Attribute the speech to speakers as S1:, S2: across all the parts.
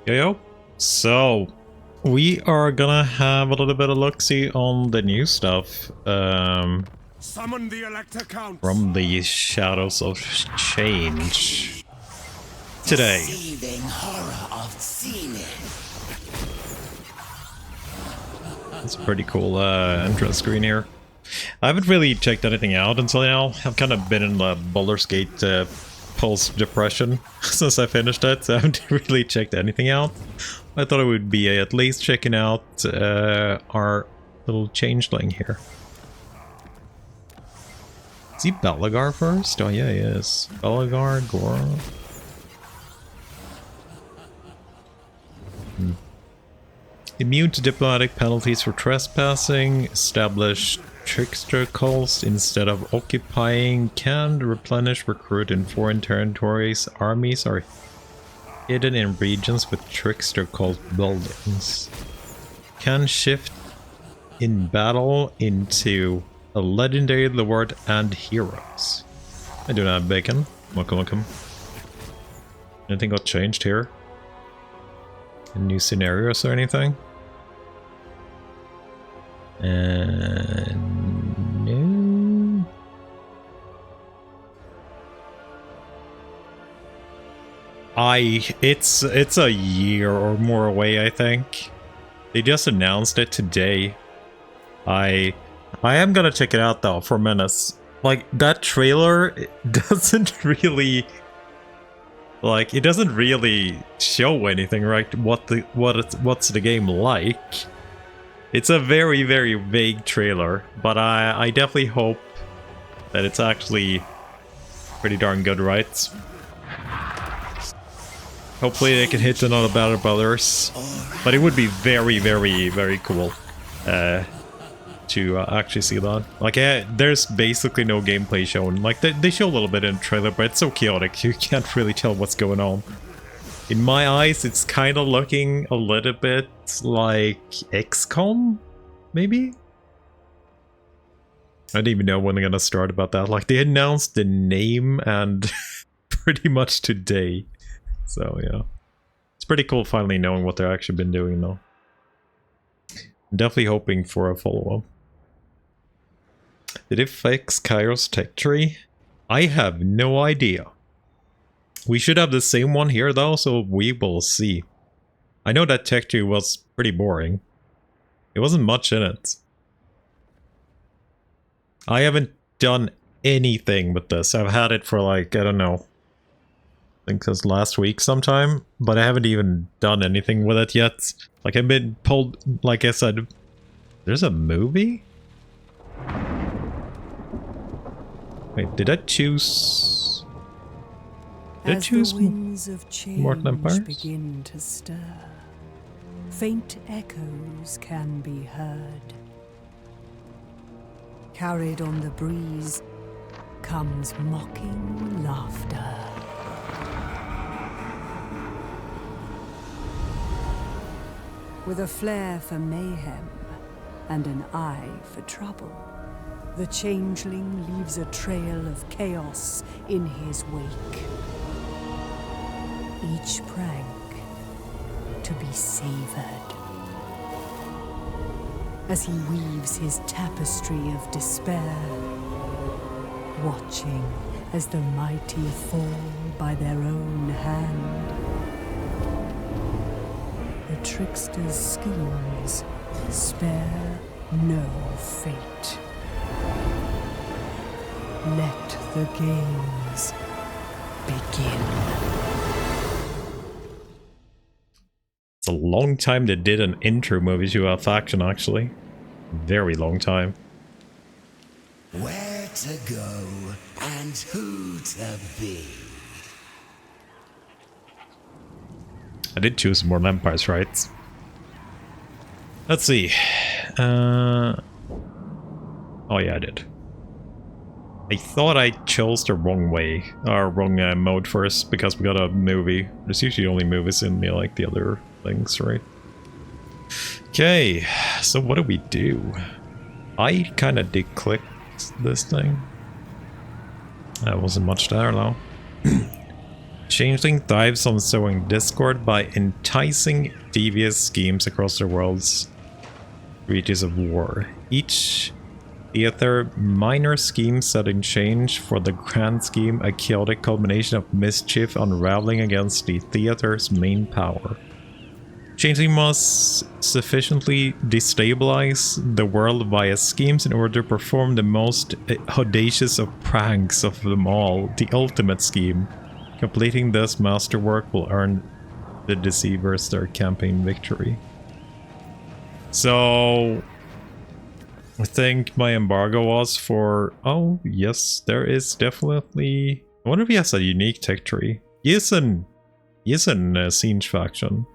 S1: Yo, so we are gonna have a little bit of look-see on the new stuff
S2: Summon the Elector Count
S1: from the Shadows of Change today.
S3: Seething horror of seeming.
S1: It's a pretty cool entrance screen here. I haven't really checked anything out until now. I've kind of been in the Baldur's Gate post-depression since I finished it, so I haven't really checked anything out. I thought it would be at least checking out our little changeling here. Is he Belagar first? Oh yeah, he is. Belagar, Gora. Immune to diplomatic penalties for trespassing. Established trickster cults instead of occupying. Can replenish recruit in foreign territories. Armies are hidden in regions with trickster cult buildings. Can shift in battle into a legendary lord and heroes. I do not have bacon. Welcome. Anything got changed here? New scenarios or anything? No. It's a year or more away, I think. They just announced it today. I am gonna check it out though for minutes. Like that trailer, it doesn't really show anything, right? What's the game like? It's a very, very vague trailer, but I definitely hope that it's actually pretty darn good, right? Hopefully they can hit another Battle Brothers, but it would be very, very, very cool to actually see that. Like, there's basically no gameplay shown. Like, they show a little bit in the trailer, but it's so chaotic, you can't really tell what's going on. In my eyes, it's kind of looking a little bit like XCOM, maybe? I didn't even know when they're gonna start about that. Like, they announced the name and pretty much today. So, yeah. It's pretty cool finally knowing what they've actually been doing, though. I'm definitely hoping for a follow-up. Did it fix Kairos tech tree? I have no idea. We should have the same one here though, so we will see. I know that tech tree was pretty boring. It wasn't much in it. I haven't done anything with this. I've had it for like, I don't know, I think since last week sometime, but I haven't even done anything with it yet. Like, I've been told, like I said, there's a movie? Wait, did I choose... Did I choose Mortal Empires?
S4: Begin to stir, faint echoes can be heard. Carried on the breeze comes mocking laughter. With a flair for mayhem and an eye for trouble, the changeling leaves a trail of chaos in his wake. Each prank to be savored. As he weaves his tapestry of despair, watching as the mighty fall by their own hand. The trickster's schemes spare no fate. Let the games begin.
S1: It's a long time they did an intro movie to a faction, actually. Very long time.
S3: Where to go and who to be.
S1: I did choose more Empires, right? Let's see. Oh yeah, I did. I thought I chose the wrong way, or wrong mode first, because we got a movie. There's usually only movies in me like the other things, right? Okay, so what do we do? I kind of did click this thing. There wasn't much there though. Changeling thrives on sowing discord by enticing devious schemes across the world's reaches of war. Each theater, minor scheme setting change for the grand scheme, a chaotic culmination of mischief unraveling against the theater's main power. Changeling must sufficiently destabilize the world via schemes in order to perform the most audacious of pranks of them all, the ultimate scheme. Completing this masterwork will earn the deceivers their campaign victory. So I think my embargo was for... Oh, yes, there is definitely... I wonder if he has a unique tech tree. He is in Siege faction.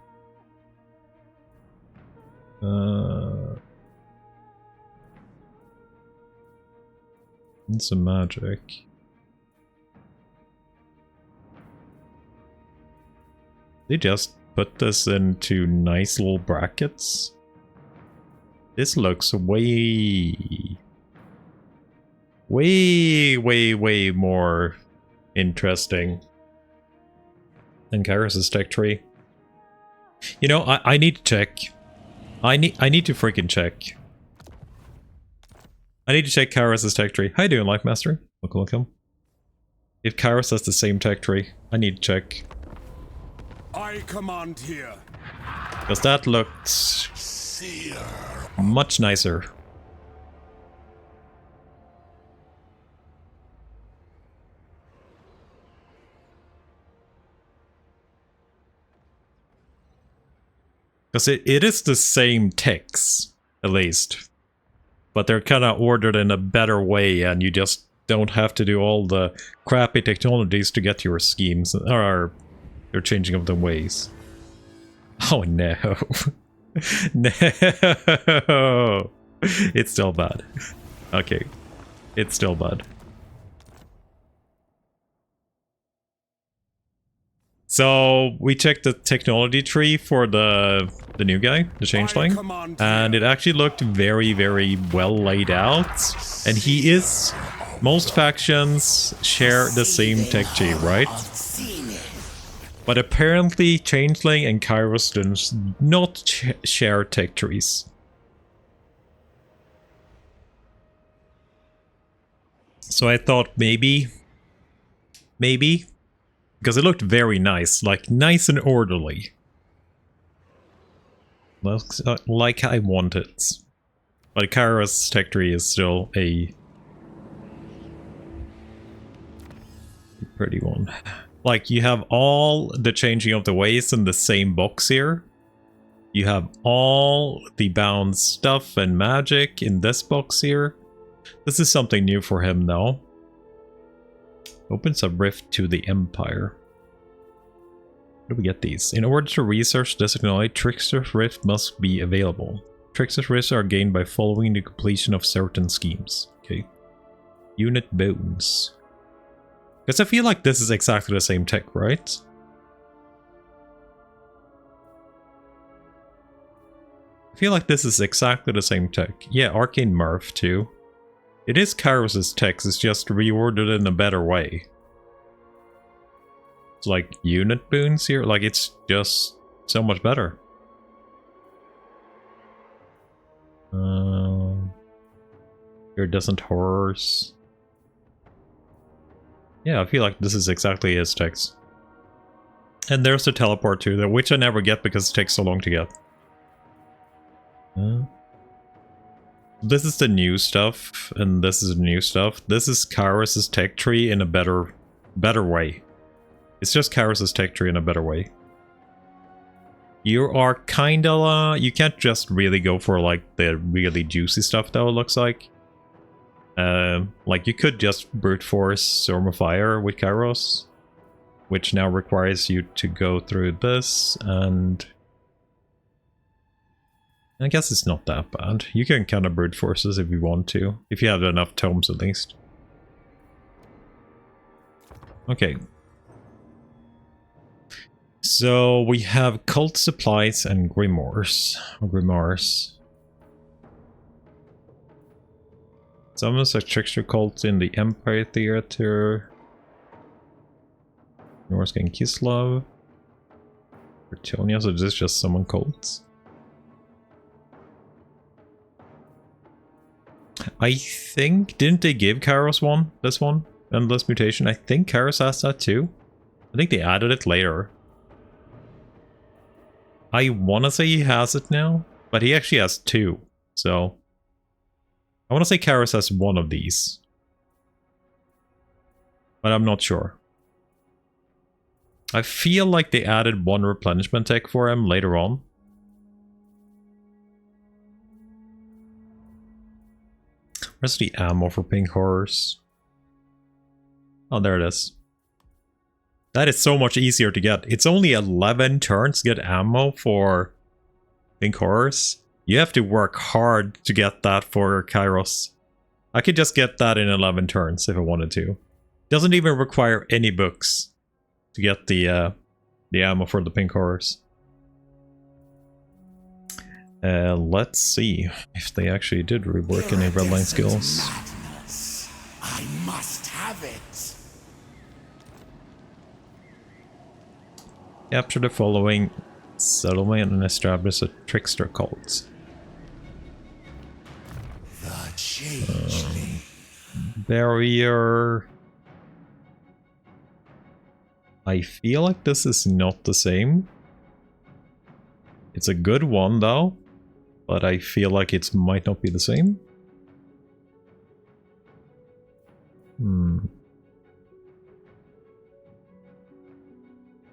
S1: It's a magic. They just put this into nice little brackets. This looks way more interesting than Kairus' tech tree. You know, I need to check. I need to freaking check. I need to check Kairus' tech tree. How you doing, Life Master? Welcome. If Kairus has the same tech tree, I need to check.
S2: I command here.
S1: Because that looked much nicer. Because it is the same text, at least. But they're kind of ordered in a better way, and you just don't have to do all the crappy technologies to get your schemes, or your changing of the ways. Oh no. No. It's still bad. Okay. It's still bad. So we checked the technology tree for the new guy, the Changeling, and it actually looked very, very well laid out. And he is... Most factions share the same tech tree, right? But apparently Changeling and Kairus do not share tech trees. So I thought maybe, because it looked very nice, like nice and orderly. Looks like I want it. But Kairus' tech tree is still a pretty one. Like, you have all the changing of the ways in the same box here. You have all the bound stuff and magic in this box here. This is something new for him now. Opens a rift to the Empire. How do we get these? In order to research this technology, Trickster's Rift must be available. Trickster's Rifts are gained by following the completion of certain schemes. Okay. Unit bones. Because I feel like this is exactly the same tech, right? I feel like this is exactly the same tech. Yeah, Arcane Murph too. It is Kairus' tech, it's just reordered in a better way. It's like unit boons here, like it's just so much better. Iridescent Horrors. Yeah, I feel like this is exactly his text. And there's the teleport too, which I never get because it takes so long to get. This is the new stuff, and this is the new stuff. This is Kairus' tech tree in a better way. It's just Kairus' tech tree in a better way. You are kinda, you can't just really go for like the really juicy stuff though, it looks like. Like you could just brute force Storm of Fire with Kairos, which now requires you to go through this, and I guess it's not that bad. You can kind of brute forces if you want to, if you have enough tomes at least. Okay. So we have cult supplies and grimoires. Summons a trickster cult in the Empire Theater. Norsk and Kislev. Britonia, so this is just summon cults. I think, didn't they give Kairos one? This one? Endless Mutation? I think Kairos has that too. I think they added it later. I want to say he has it now, but he actually has two. So, I want to say Kairos has one of these. But I'm not sure. I feel like they added one replenishment tech for him later on. Where's the ammo for Pink Horrors? Oh, there it is. That is so much easier to get. It's only 11 turns to get ammo for Pink Horrors. You have to work hard to get that for Kairos. I could just get that in 11 turns if I wanted to. Doesn't even require any books to get the ammo for the Pink Horrors. Let's see if they actually did rework any redline skills.
S3: Madness. I must have it.
S1: Capture the following settlement and establish a trickster cult.
S3: The Changeling.
S1: Barrier. I feel like this is not the same. It's a good one though, but I feel like it might not be the same.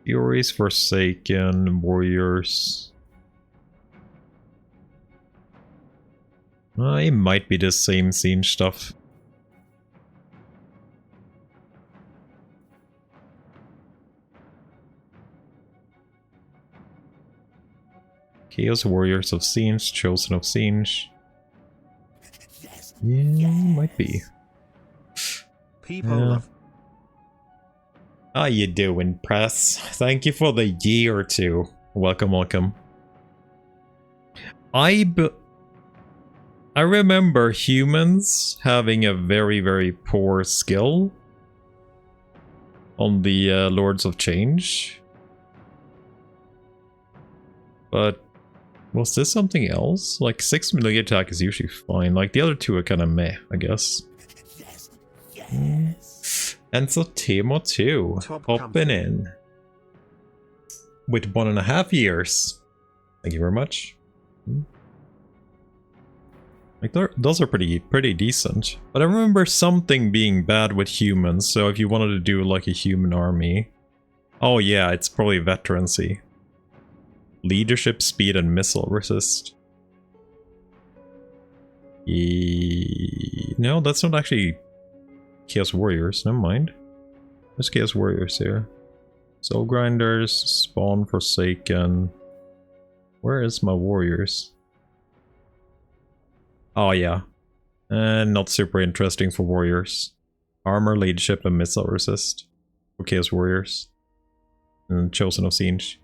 S1: Furies, Forsaken, Warriors. It might be the same scene stuff. Chaos Warriors of Singe, Chosen of Singe. Yeah, might be.
S5: People love.
S1: How you doing, press? Thank you for the year or two. Welcome, welcome. I remember humans having a very, very poor skill on the Lords of Change. But was this something else? Like 6 melee attack is usually fine. Like the other two are kind of meh, I guess. And so Timo too, popping in with 1.5 years. Thank you very much. Like those are pretty decent. But I remember something being bad with humans. So if you wanted to do like a human army, oh yeah, it's probably veterancy. Leadership, speed, and missile resist. No, that's not actually Chaos Warriors. Never mind. There's Chaos Warriors here. Soul Grinders, Spawn, Forsaken. Where is my Warriors? Oh yeah. Not super interesting for Warriors. Armor, Leadership, and Missile Resist for Chaos Warriors. And Chosen of Singe.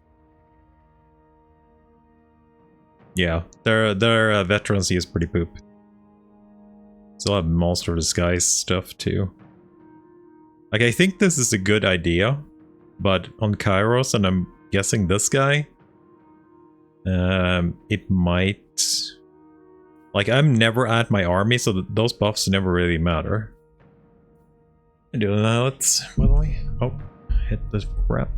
S1: Yeah, their veterancy is pretty poop. Still have Monster Disguise stuff too. Like, I think this is a good idea, but on Kairos, and I'm guessing this guy, it might... Like, I'm never at my army, so those buffs never really matter. I do that, by the way. Oh, hit the crap.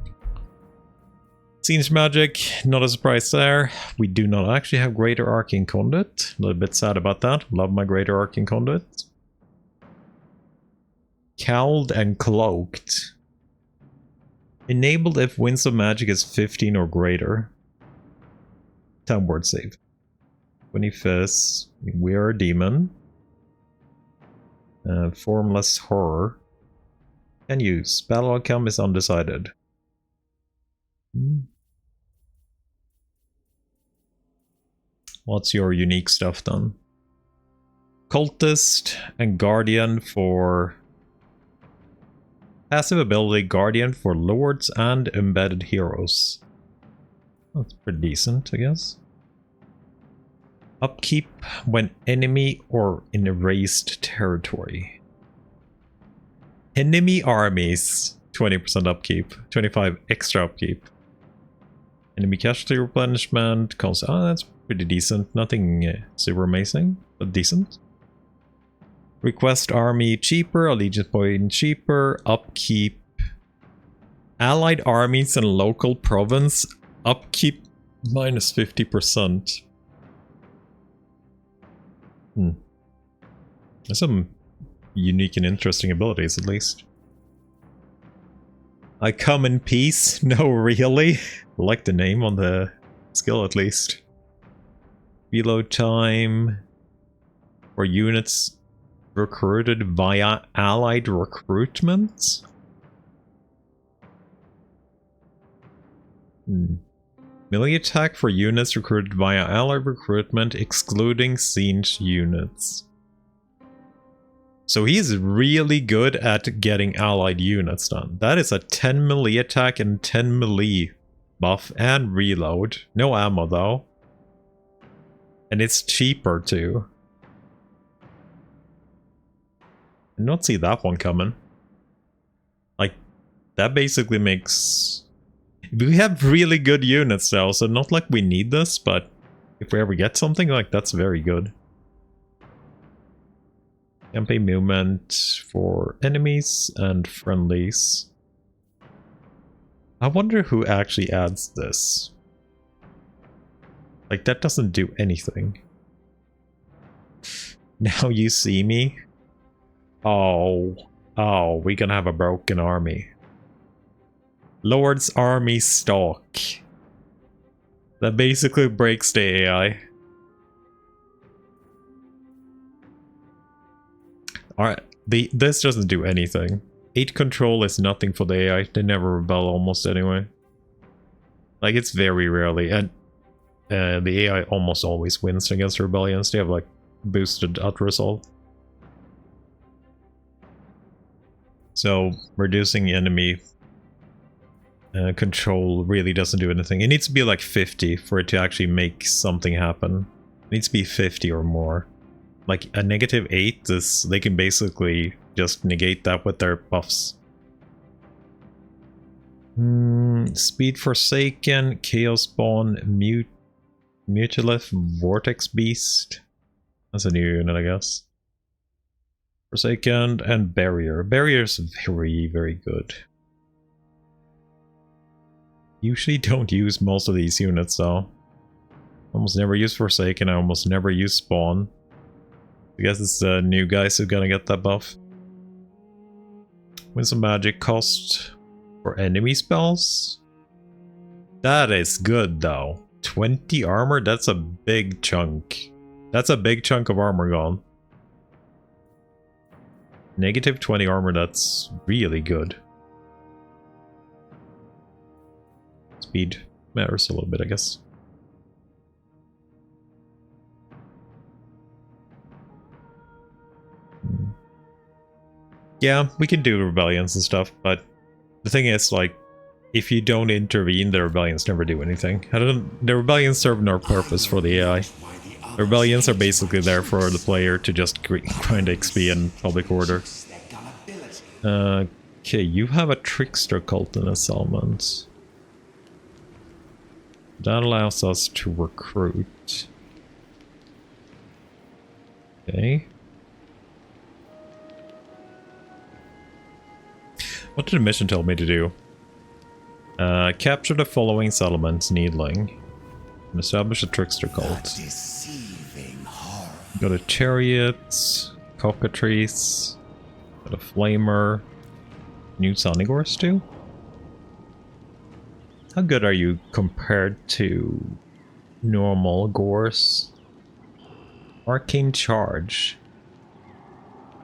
S1: Singe magic, not a surprise there. We do not actually have Greater Arcane Conduit. A little bit sad about that. Love my Greater Arcane Conduit. Cowled and Cloaked. Enabled if Winds of Magic is 15 or greater. 10 word save. 25th. We are a demon. Formless Horror. Can use. Battle outcome is undecided. What's your unique stuff then? Cultist and Guardian for passive ability, Guardian for Lords and Embedded Heroes. That's pretty decent, I guess. Upkeep when enemy or in erased territory. Enemy armies 20% upkeep, 25 extra upkeep. Enemy casualty replenishment costs. Oh, that's pretty decent. Nothing super amazing, but decent. Request army cheaper, allegiance point cheaper, upkeep. Allied armies and local province upkeep minus 50%. There's some unique and interesting abilities, at least. I come in peace? No, really? I like the name on the skill, at least. Reload time for units recruited via allied recruitment? Melee attack for units recruited via allied recruitment, excluding siege units. So he's really good at getting allied units done. That is a 10 melee attack and 10 melee buff and reload. No ammo though. And it's cheaper too. I did not see that one coming. Like, that basically makes... We have really good units though, so not like we need this, but if we ever get something, like, that's very good. Campaign movement for enemies and friendlies. I wonder who actually adds this. Like, that doesn't do anything. Now you see me? Oh, we're gonna have a broken army. Lord's army stock. That basically breaks the AI. Alright, this doesn't do anything. 8 control is nothing for the AI. They never rebel almost anyway. Like, it's very rarely. And the AI almost always wins against rebellions. They have, like, boosted out-resolve. So, reducing enemy control really doesn't do anything. It needs to be like 50 for it to actually make something happen. It needs to be 50 or more. Like a -8, they can basically just negate that with their buffs. Speed Forsaken, Chaos Spawn, Mutilith, Vortex Beast. That's a new unit, I guess. Forsaken and Barrier. Barrier's very, very good. Usually don't use most of these units though. Almost never use Forsaken, I almost never use Spawn. I guess it's the new guys who are gonna get that buff. Win some magic cost for enemy spells. That is good though. 20 armor, that's a big chunk. That's a big chunk of armor gone. -20 armor, that's really good. Speed matters a little bit, I guess. Yeah, we can do rebellions and stuff, but the thing is, like, if you don't intervene, the rebellions never do anything. The rebellions serve no purpose for the AI. The rebellions are basically there for the player to just grind XP and public order. Okay, you have a trickster cult in Assailment. That allows us to recruit. Okay. What did the mission tell me to do? Capture the following settlements, Needling. And establish a trickster cult. Got a chariot, cockatrice, got a flamer, new Sonigors too? How good are you compared to normal Gors? Arcane Charge.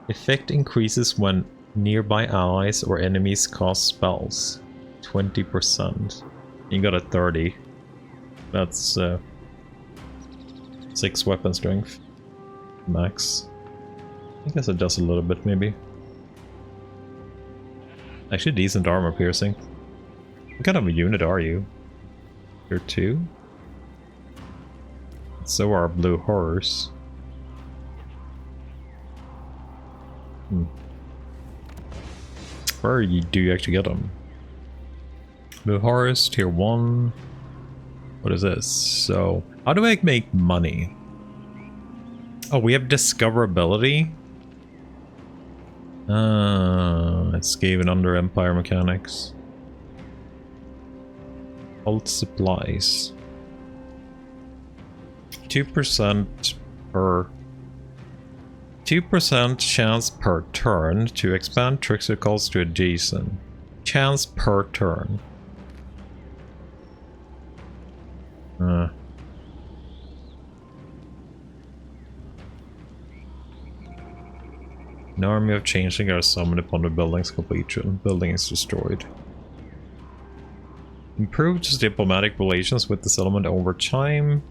S1: Effect increases when nearby allies or enemies cast spells. 20%. You got a 30. That's 6 weapon strength. Max. I guess it does a little bit, maybe. Actually, decent armor piercing. What kind of a unit are you? You're 2? So are blue horrors. Where do you actually get them? Blue Horse, tier 1. What is this? So, how do I make money? Oh, we have discoverability. It's given under Empire mechanics. Old supplies. 2% per 2% chance per turn to expand trickster calls to adjacent. Chance per turn. An army of Changeling are summoned upon the building's completion. Building is destroyed. Improved diplomatic relations with the settlement over time.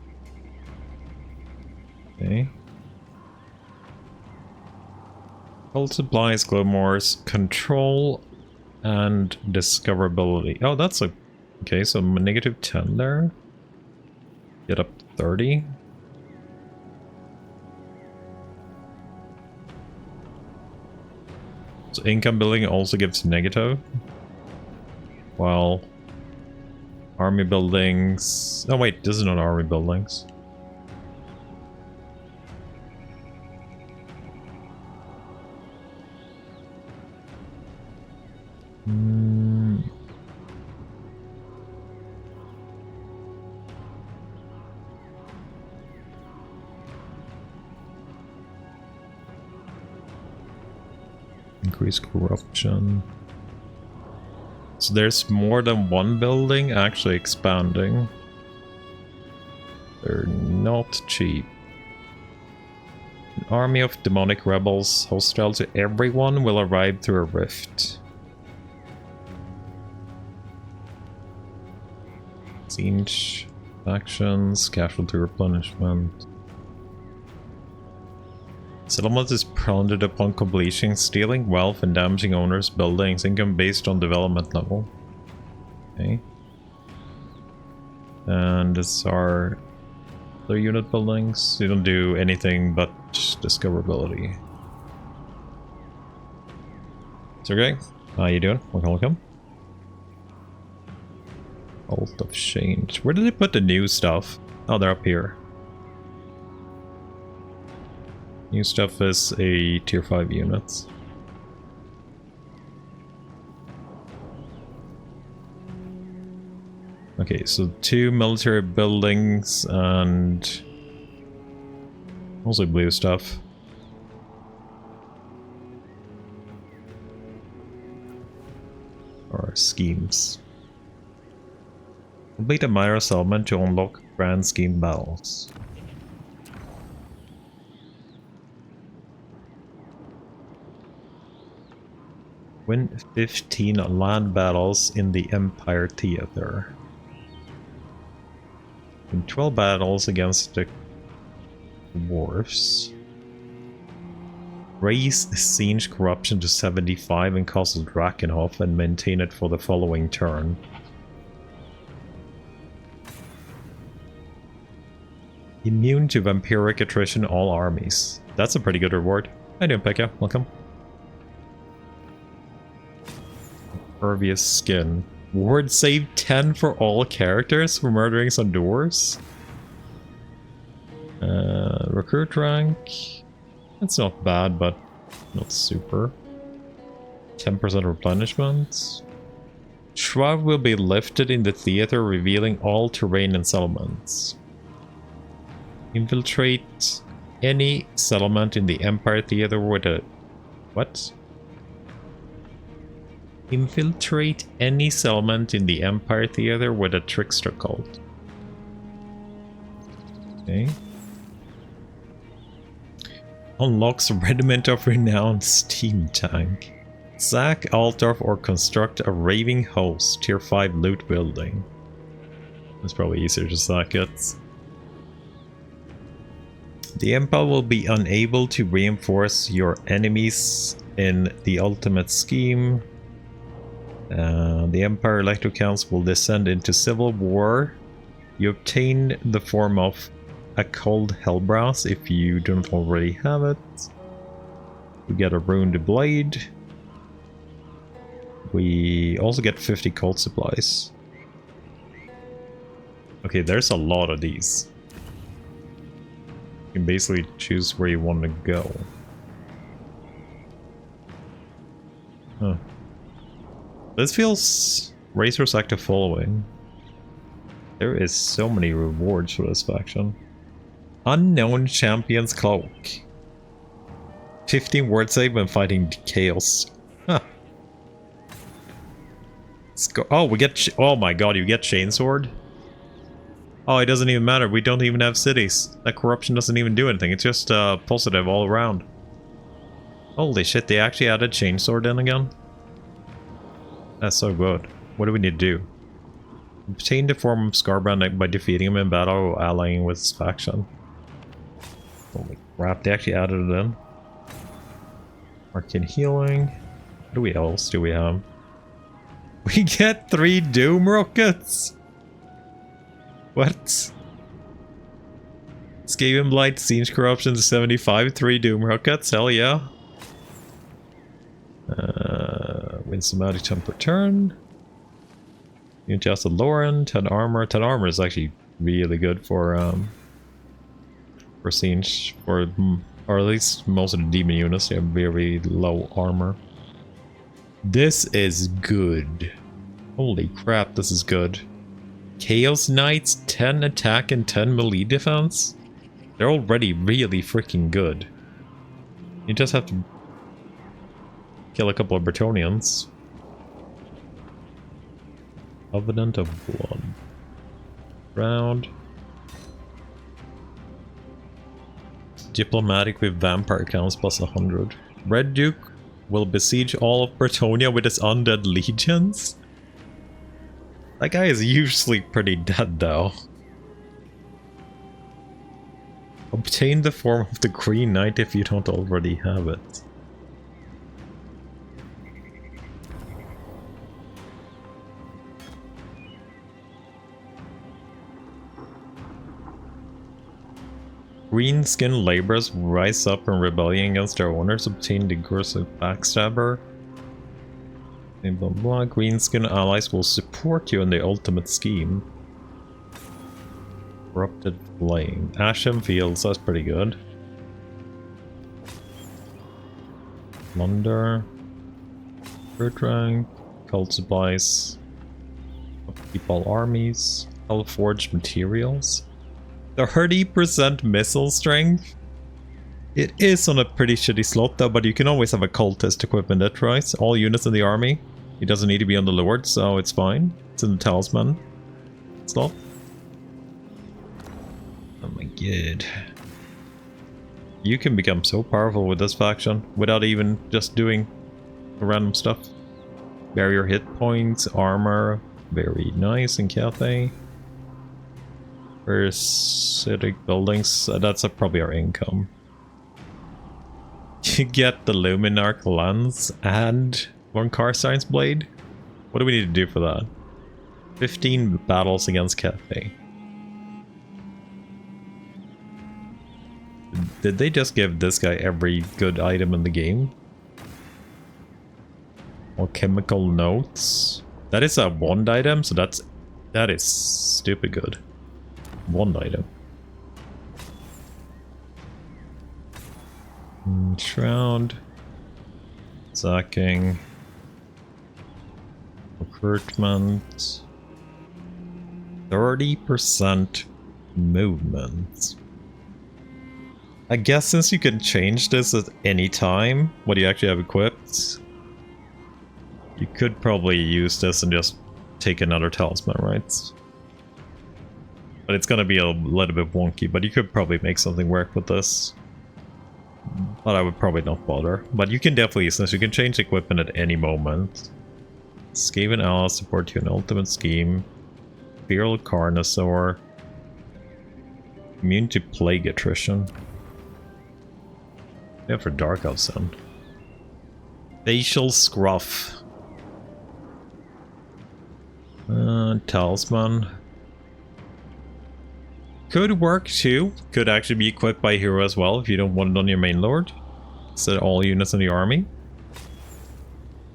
S1: Okay. Old supplies, Glowmore's control and discoverability. Oh, that's a... Okay, so negative 10 there. Get up to 30. So income building also gives negative. While army buildings... Oh wait, this is not army buildings. Increase corruption. So there's more than one building actually expanding. They're not cheap. An army of demonic rebels hostile to everyone will arrive through a rift. Siege actions, casualty replenishment. Settlement is plundered upon completion, stealing wealth and damaging owners' buildings. Income based on development level. Okay. And this is our other unit buildings. They don't do anything but discoverability. It's okay. How you doing? Welcome. Alt of change. Where did they put the new stuff? Oh, they're up here. New stuff is a tier 5 units. Okay, so 2 military buildings and mostly blue stuff. Or schemes. Complete a minor settlement to unlock grand scheme battles. Win 15 land battles in the Empire Theater. Win 12 battles against the dwarfs. Raise siege corruption to 75 in Castle Drakenhof and maintain it for the following turn. Immune to vampiric attrition all armies. That's a pretty good reward. How you doing, Pekka? Welcome. Pervious skin. Ward save 10 for all characters for murdering some dwarves. Recruit rank. That's not bad, but not super. 10% replenishment. Shroud will be lifted in the theater, revealing all terrain and settlements. Infiltrate any settlement in the Empire Theater with a... What? Infiltrate any settlement in the Empire Theater with a trickster cult. Okay. Unlocks Regiment of Renown Steam Tank. Sack, Altdorf, or construct a Raving Host Tier 5 loot building. It's probably easier to sack it. The Empire will be unable to reinforce your enemies in the ultimate scheme. The Empire Electro Counts will descend into civil war. You obtain the form of a cold Hellbrass if you don't already have it. You get a Ruined Blade. we also get 50 cult supplies. Okay, there's a lot of these. You can basically choose where you want to go. Huh. This feels Razor's active following. There is so many rewards for this faction. Unknown Champion's Cloak. 15 word save when fighting chaos. Huh. Let's go. Oh, we get. Oh my god, you get Chainsword? Oh, it doesn't even matter. We don't even have cities. That corruption doesn't even do anything. It's just positive all around. Holy shit, they actually added Chainsword in again? That's so good. What do we need to do? Obtain the form of Scarbrand by defeating him in battle or allying with his faction. Holy crap, they actually added it in. Arcane healing. What else do we have? We get 3 Doom Rockets! What? Skaven Blight, Siege Corruption 75, 3 Doom Rockets, hell yeah. Win some magic 10 per turn. You adjusted Lauren, 10 armor. 10 armor is actually really good for Siege, or at least most of the demon units, they have very low armor. This is good. Holy crap, this is good. Chaos Knights, 10 attack and 10 melee defense? They're already really freaking good. You just have to kill a couple of Bretonnians. Covenant of Blood. Round. Diplomatic with vampire counts plus 100. Red Duke will besiege all of Bretonia with his undead legions? That guy is usually pretty dead though. Obtain the form of the Green Knight if you don't already have it. Green-skinned laborers rise up in rebellion against their owners, obtain the curse of Backstabber. Blah blah. Green-skinned allies will support you in the ultimate scheme. Corrupted Flame. Ashen Fields, that's pretty good. Plunder. Third rank. Cult supplies. Keep all armies. Hellforged materials. 30% missile strength. It is on a pretty shitty slot though, but you can always have a cultist equipment that tries. All units in the army. It doesn't need to be on the Lord, so it's fine. It's in the Talisman slot. Oh my god. You can become so powerful with this faction without even just doing random stuff. Barrier hit points, armor, very nice in Cathay. Parasitic buildings, that's probably our income. You get the Luminarch lens and 1 Karstein's blade. What do we need to do for that? 15 battles against Cathay. Did they just give this guy every good item in the game? Alchemical notes. That is a wand item, so that is stupid good. Wand item. Shroud. Sacking. Recruitment. 30% movement. I guess since you can change this at any time, what you actually have equipped, you could probably use this and just take another talisman, right? But it's gonna be a little bit wonky, but you could probably make something work with this. But I would probably not bother. But you can definitely use this, you can change equipment at any moment. Skaven allies support you in ultimate scheme. Feral Carnosaur. Immune to plague attrition. Yeah, for Dark Elf Sun. Facial Scruff. Talisman. Could work too. Could actually be equipped by hero as well if you don't want it on your main lord. Set all units in the army.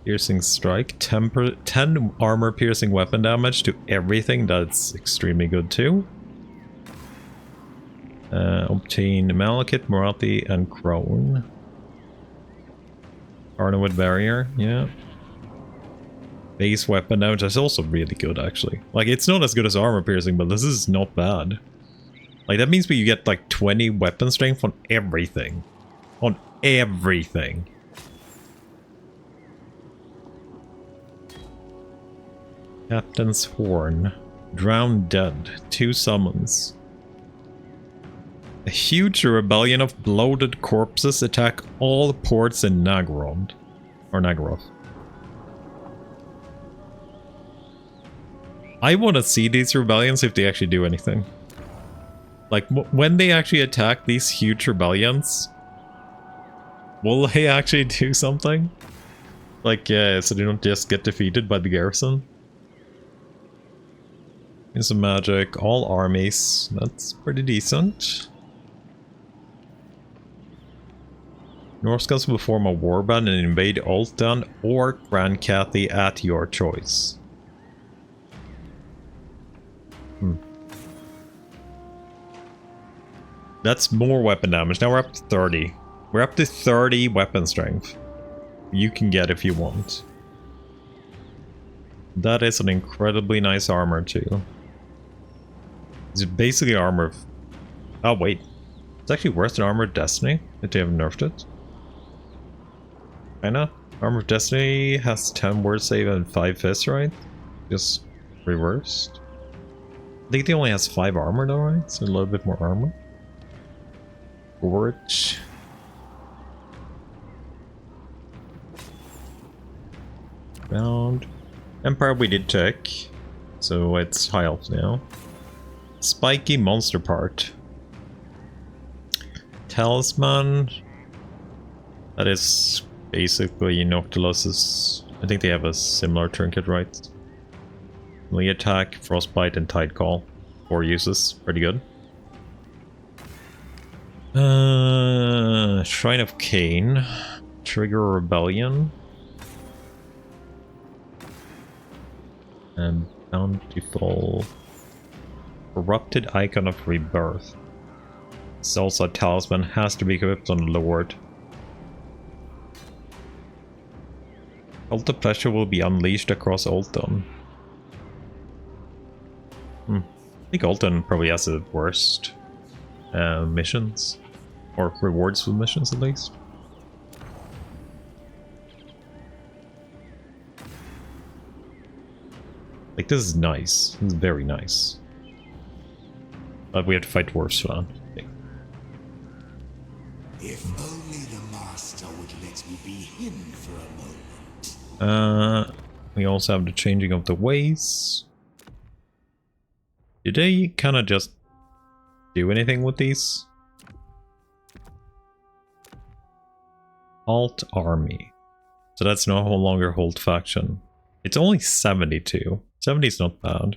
S1: Piercing strike, 10 armor piercing weapon damage to everything. That's extremely good too. Obtain Malekith, Morathi, and Crone. Arnawood barrier, yeah. Base weapon damage is also really good actually. Like, it's not as good as armor piercing, but this is not bad. Like, that means you get like 20 weapon strength on everything. On everything. Captain's Horn. Drowned Dead. 2 summons. A huge rebellion of bloated corpses attack all ports in Nagorod. Or Nagoroth. I want to see these rebellions if they actually do anything. Like, when they actually attack these huge rebellions, will they actually do something? Like, so they don't just get defeated by the garrison? Here's some magic, all armies. That's pretty decent. Norscas will form a warband and invade Ultan or Grand Cathy at your choice. That's more weapon damage. Now we're up to 30. We're up to 30 weapon strength. You can get if you want. That is an incredibly nice armor too. It's basically armor of... Oh wait. It's actually worse than Armor of Destiny if they haven't nerfed it. Kinda. Armor of Destiny has 10 word save and 5 fists, right? Just reversed. I think they only has 5 armor though, right? So a little bit more armor. Gorge. Round. Empire we did check. So it's high elf now. Spiky monster part. Talisman. That is basically Noctilus's. I think they have a similar trinket, right? Melee attack, frostbite, and tide call. 4 uses. Pretty good. Shrine of Cain. Trigger Rebellion. And Bountiful. Corrupted Icon of Rebirth. It's also a talisman, has to be equipped on Lord. Cult of Pleasure will be unleashed across Ultan. I think Ultan probably has the worst missions. Or rewards for missions at least. Like, this is nice. This is very nice. But we have to fight dwarves for that.
S3: If only the master would let me be him for a moment.
S1: We also have the changing of the ways. Did they kind of just do anything with these? Alt army. So that's no longer hold faction. It's only 72. 70 is not bad.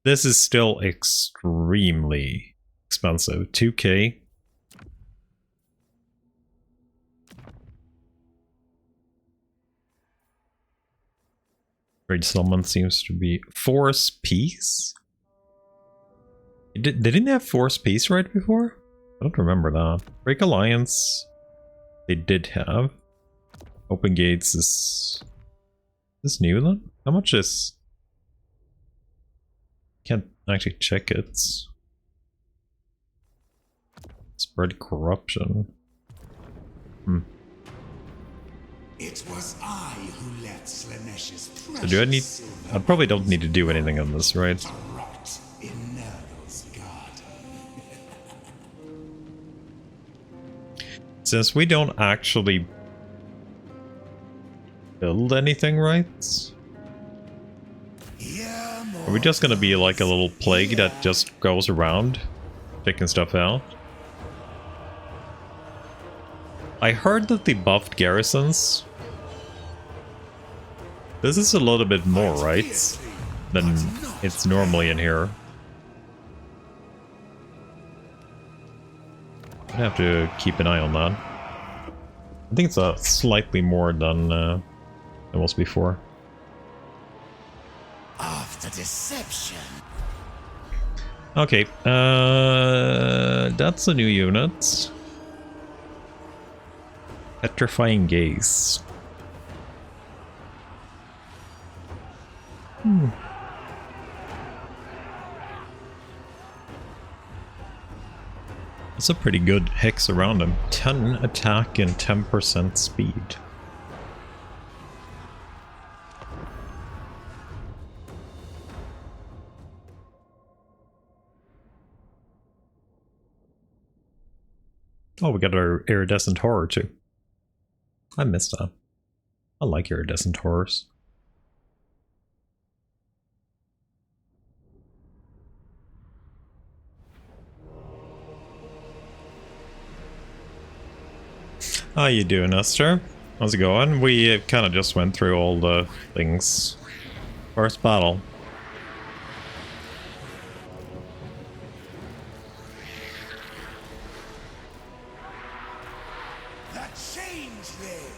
S1: This is still extremely expensive. 2k. Great summon seems to be Force Peace. They didn't have Force Peace right before? I don't remember that. Break Alliance. They did have. Open Gates is this new then? How much is... Can't actually check it. Spread corruption.
S3: It was I who left Slanesh's
S1: So do I need... I probably don't need to do anything on this, right?
S3: to rot in Nurgle's garden.
S1: Since we don't actually build anything, right? Are we just gonna be like a little plague that just goes around picking stuff out? I heard that they buffed garrisons. This is a little bit more, right? Than it's normally in here. I'd have to keep an eye on that. I think it's slightly more than it was before.
S3: After deception.
S1: Okay, that's a new unit. Petrifying Gaze. That's a pretty good hex around him. 10 attack and 10% speed. Oh, we got our iridescent horror too. I missed that. I like iridescent horrors. How you doing, Esther? How's it going? We kind of just went through all the things. First battle.
S3: The Changeling.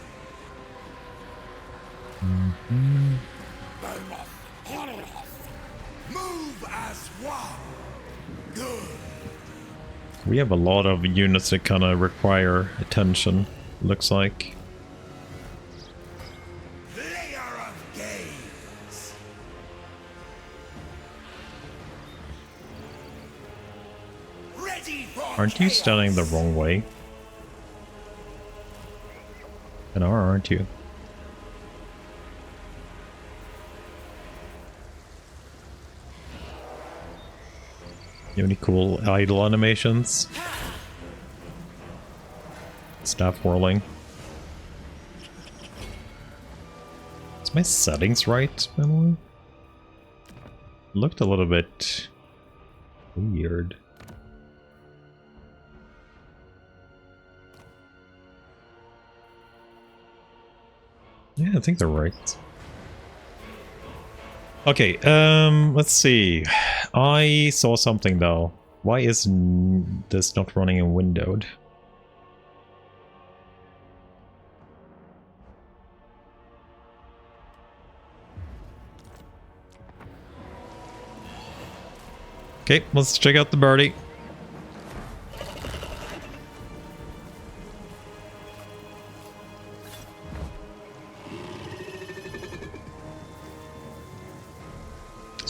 S3: Move as one. Good.
S1: We have a lot of units that kind of require attention, looks like.
S3: Layer of gaze. Ready for
S1: Aren't you standing the wrong way? And aren't you? You have any cool idle animations? Staff whirling. Is my settings right, by the way? Looked a little bit weird. Yeah, I think they're right. Okay, let's see. I saw something though. Why is this not running in windowed? Okay, let's check out the birdie.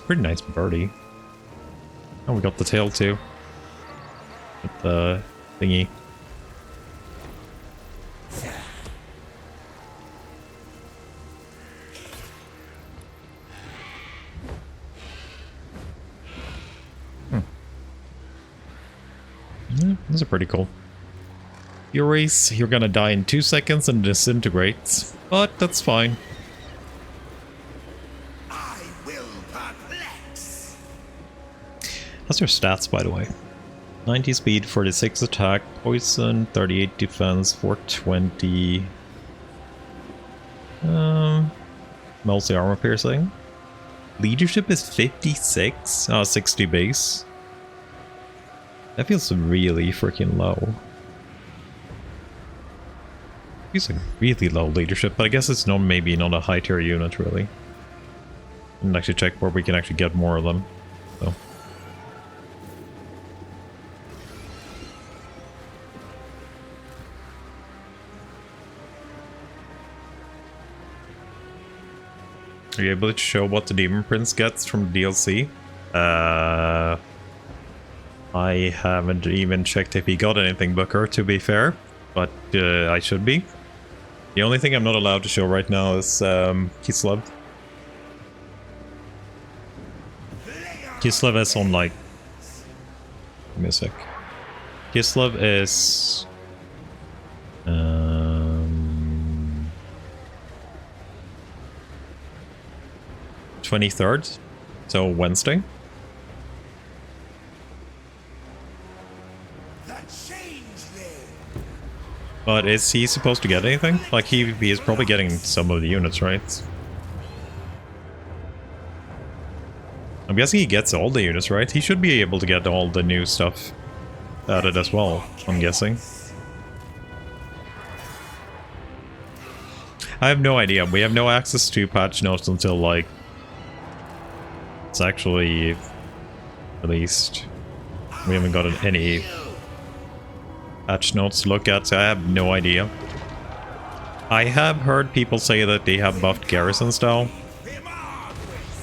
S1: Pretty nice birdie. Oh, we got the tail too. With the thingy. Yeah, those are pretty cool. Furies, you're gonna die in 2 seconds and disintegrates. But that's fine. How's your stats, by the way? 90 speed, 46 attack, poison, 38 defense, 420. Mostly armor piercing. Leadership is 56? Oh, 60 base. That feels really freaking low. Feels like really low leadership, but I guess it's not maybe not a high tier unit really. And actually check where we can actually get more of them. So. Are you able to show what the Demon Prince gets from DLC? I haven't even checked if he got anything, Booker, to be fair. But I should be. The only thing I'm not allowed to show right now is Kislev. Kislev is on like... Give me a sec. Kislev is... 23rd, so Wednesday. But is he supposed to get anything? Like he is probably getting some of the units, right? I'm guessing he gets all the units, right? He should be able to get all the new stuff added as well, I'm guessing. I have no idea. We have no access to patch notes until like it's actually released. We haven't gotten any patch notes to look at, so I have no idea. I have heard people say that they have buffed garrison style,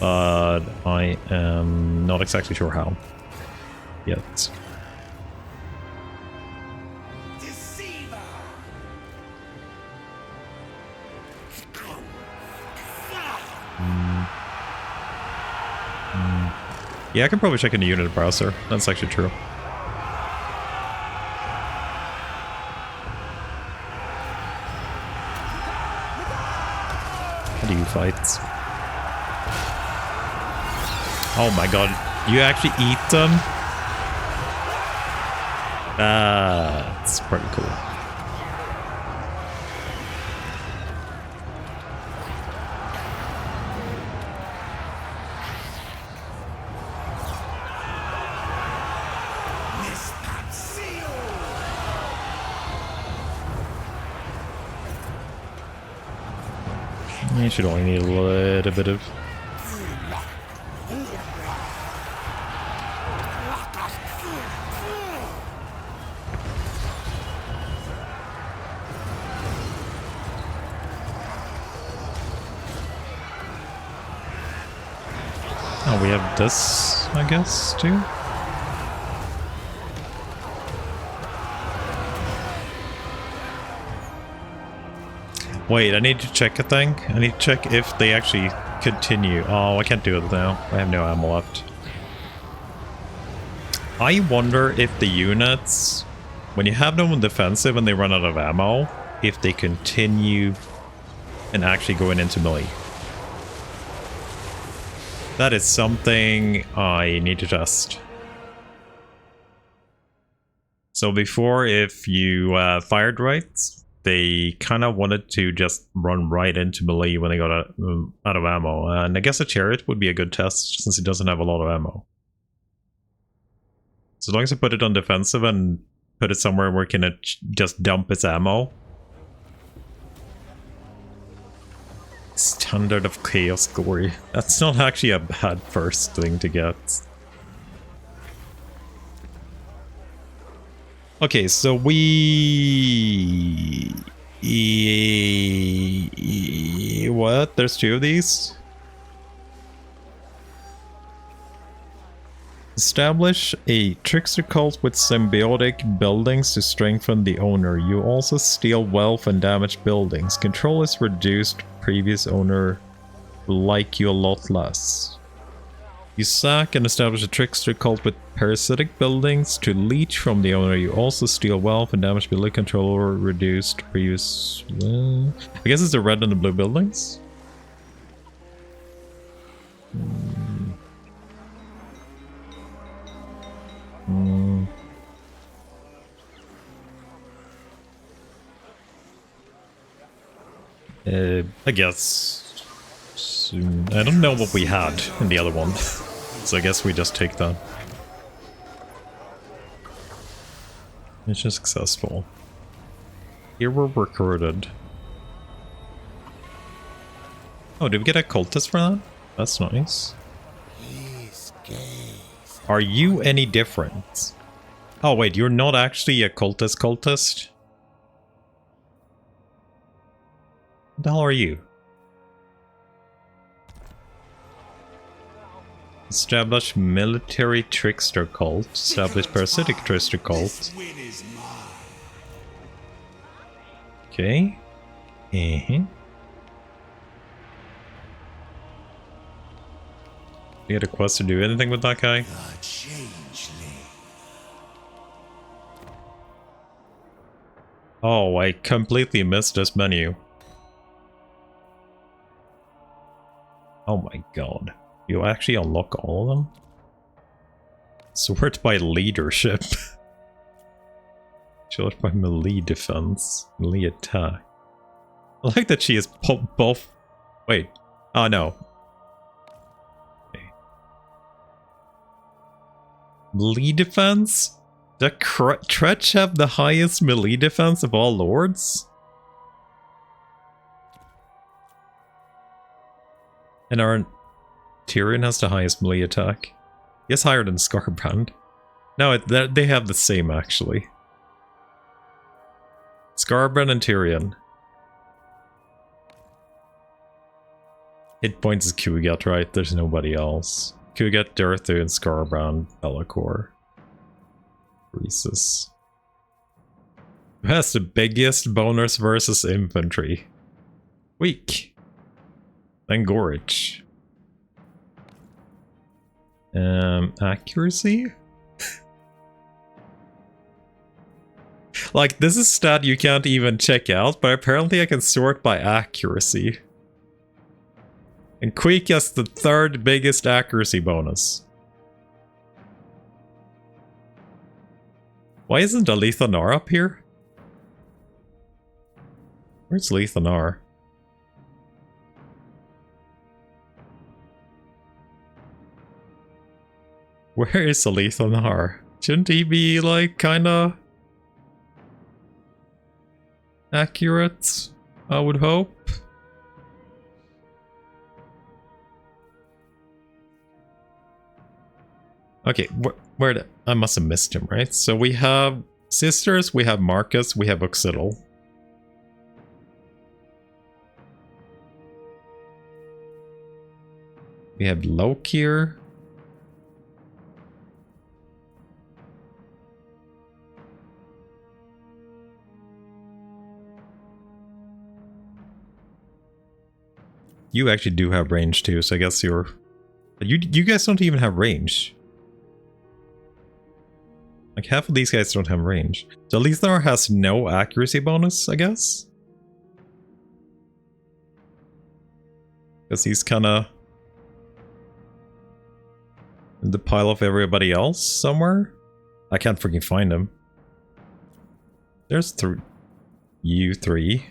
S1: but I am not exactly sure how yet. Yeah, I can probably check in the unit browser. That's actually true. How do you fight? Oh my god, you actually eat them? That's pretty cool. You should only need a little bit of... Oh, we have this, I guess, too? Wait, I need to check a thing. I need to check if they actually continue. Oh, I can't do it now. I have no ammo left. I wonder if the units, when you have them on defensive and they run out of ammo, if they continue and actually going into melee. That is something I need to test. So before, if you fired right, they kind of wanted to just run right into melee when they got out of ammo. And I guess a chariot would be a good test since it doesn't have a lot of ammo. So as long as I put it on defensive and put it somewhere where it can just dump its ammo. Standard of Chaos Glory. That's not actually a bad first thing to get. Okay, so we... What? There's two of these? Establish a trickster cult with symbiotic buildings to strengthen the owner. You also steal wealth and damage buildings. Control is reduced. Previous owner will like you a lot less. You sack and establish a trickster cult with parasitic buildings to leech from the owner. You also steal wealth and damage building controller reduced previous... I guess it's the red and the blue buildings? I guess... I don't know what we had in the other one, so I guess we just take that. Mission successful. Here we're recruited. Oh, did we get a cultist for that? That's nice. Are you any different? Oh wait, you're not actually a cultist? What the hell are you? Establish military trickster cult. Establish parasitic trickster cult. Okay. You get a quest to do anything with that guy? Oh, I completely missed this menu. Oh my god. You actually unlock all of them? Sort by leadership. Sort by melee defense. Melee attack. I like that she is both... Wait. Oh no. Okay. Melee defense? Does Tretch have the highest melee defense of all lords? And our Tyrion has the highest melee attack. He is higher than Scarbrand. No, they have the same actually. Scarbrand and Tyrion. Hit points is Kugat, right? There's nobody else. Kugat, Durthu, and Scarbrand, Be'lakor. Rhesus. Who has the biggest bonus versus infantry? Weak. Then Gorich. Accuracy? Like, this is stat you can't even check out, but apparently I can sort by accuracy. And Queek has the third biggest accuracy bonus. Why isn't Alethanar up here? Where's Lethanar? Where is Alethanar? Shouldn't he be, like, kinda accurate? I would hope. Okay, where did I must have missed him, right? So we have sisters, we have Marcus, we have Oxidal. We have Lokir. You actually do have range too, so I guess you're... You guys don't even have range. Like, half of these guys don't have range. So Lethar has no accuracy bonus, I guess? Because he's kinda... in the pile of everybody else somewhere? I can't freaking find him. There's you three.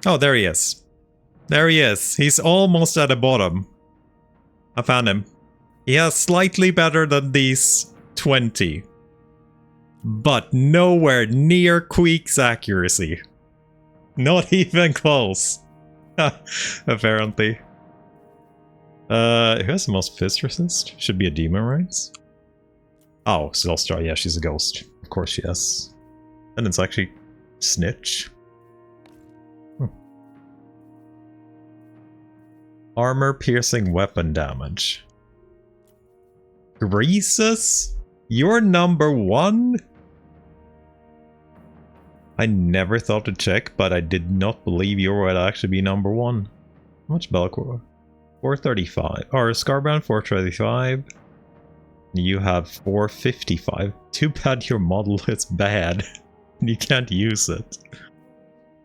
S1: Oh, there he is. There he is. He's almost at the bottom. I found him. He has slightly better than these 20. But nowhere near Queek's accuracy. Not even close. Apparently. Who has the most fist resist? Should be a demon, right? Oh, Zelstra. Yeah, she's a ghost. Of course she is. And it's actually Snitch. Armor piercing weapon damage. Greasus? You're number 1? I never thought to check, but I did not believe you would actually be number 1. How much Be'lakor? 435. Or Scarbrand 435. You have 455. Too bad your model is bad. You can't use it.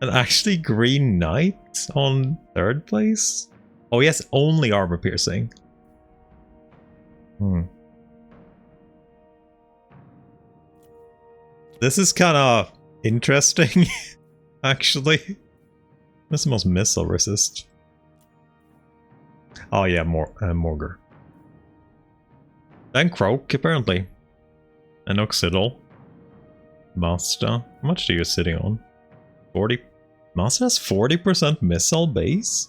S1: And actually Green Knight on 3rd place? Oh, yes, only armor piercing. This is kind of interesting, actually. What's the most missile resist? Oh yeah, Morgar. And Croak, apparently. And Oxidal. Master. How much are you sitting on? 40. Master has 40% missile base?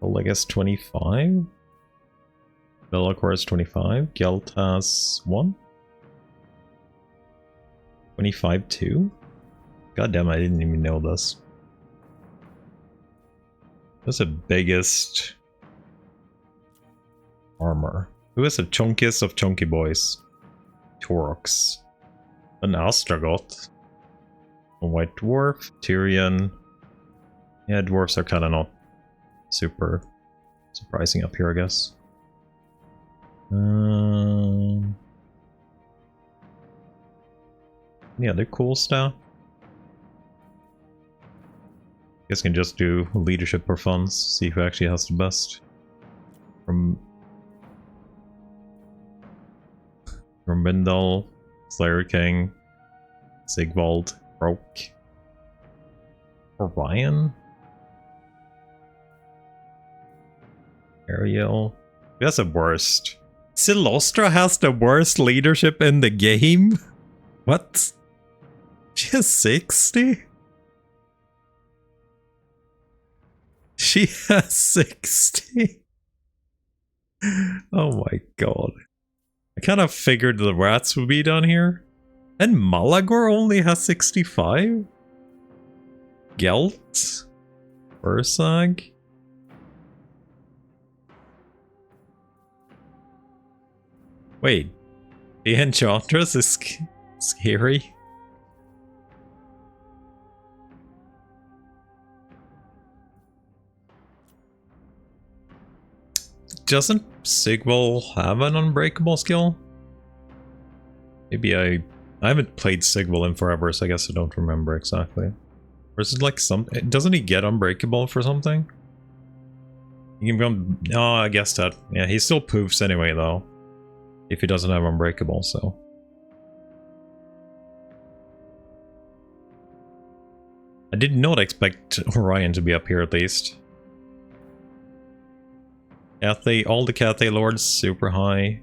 S1: Well, I guess 25. Be'lakor has 25. Gelt has 1. 25 too? God damn, I didn't even know this. What's the biggest armor? Who is the chunkiest of chunky boys? Torox. An Astragot. A White Dwarf. Tyrion. Yeah, dwarves are kind of not super surprising up here, I guess. Any other cool stuff? Guess can just do leadership for funds, see who actually has the best. From Bindal, Slayer King, Sigvald, Roke, Orion, Ariel. That's the worst. Silostra has the worst leadership in the game? What? She has 60? She has 60? Oh my god. I kind of figured the rats would be down here. And Malagor only has 65? Gelt? Ursag? Wait. The Enchantress is scary? Doesn't Sigval have an unbreakable skill? Maybe I haven't played Sigval in forever, so I guess I don't remember exactly. Or is it like doesn't he get unbreakable for something? He can become, oh, I guess that, yeah, he still poofs anyway though. If he doesn't have unbreakable, so. I did not expect Orion to be up here at least. Cathay, all the Cathay Lords super high.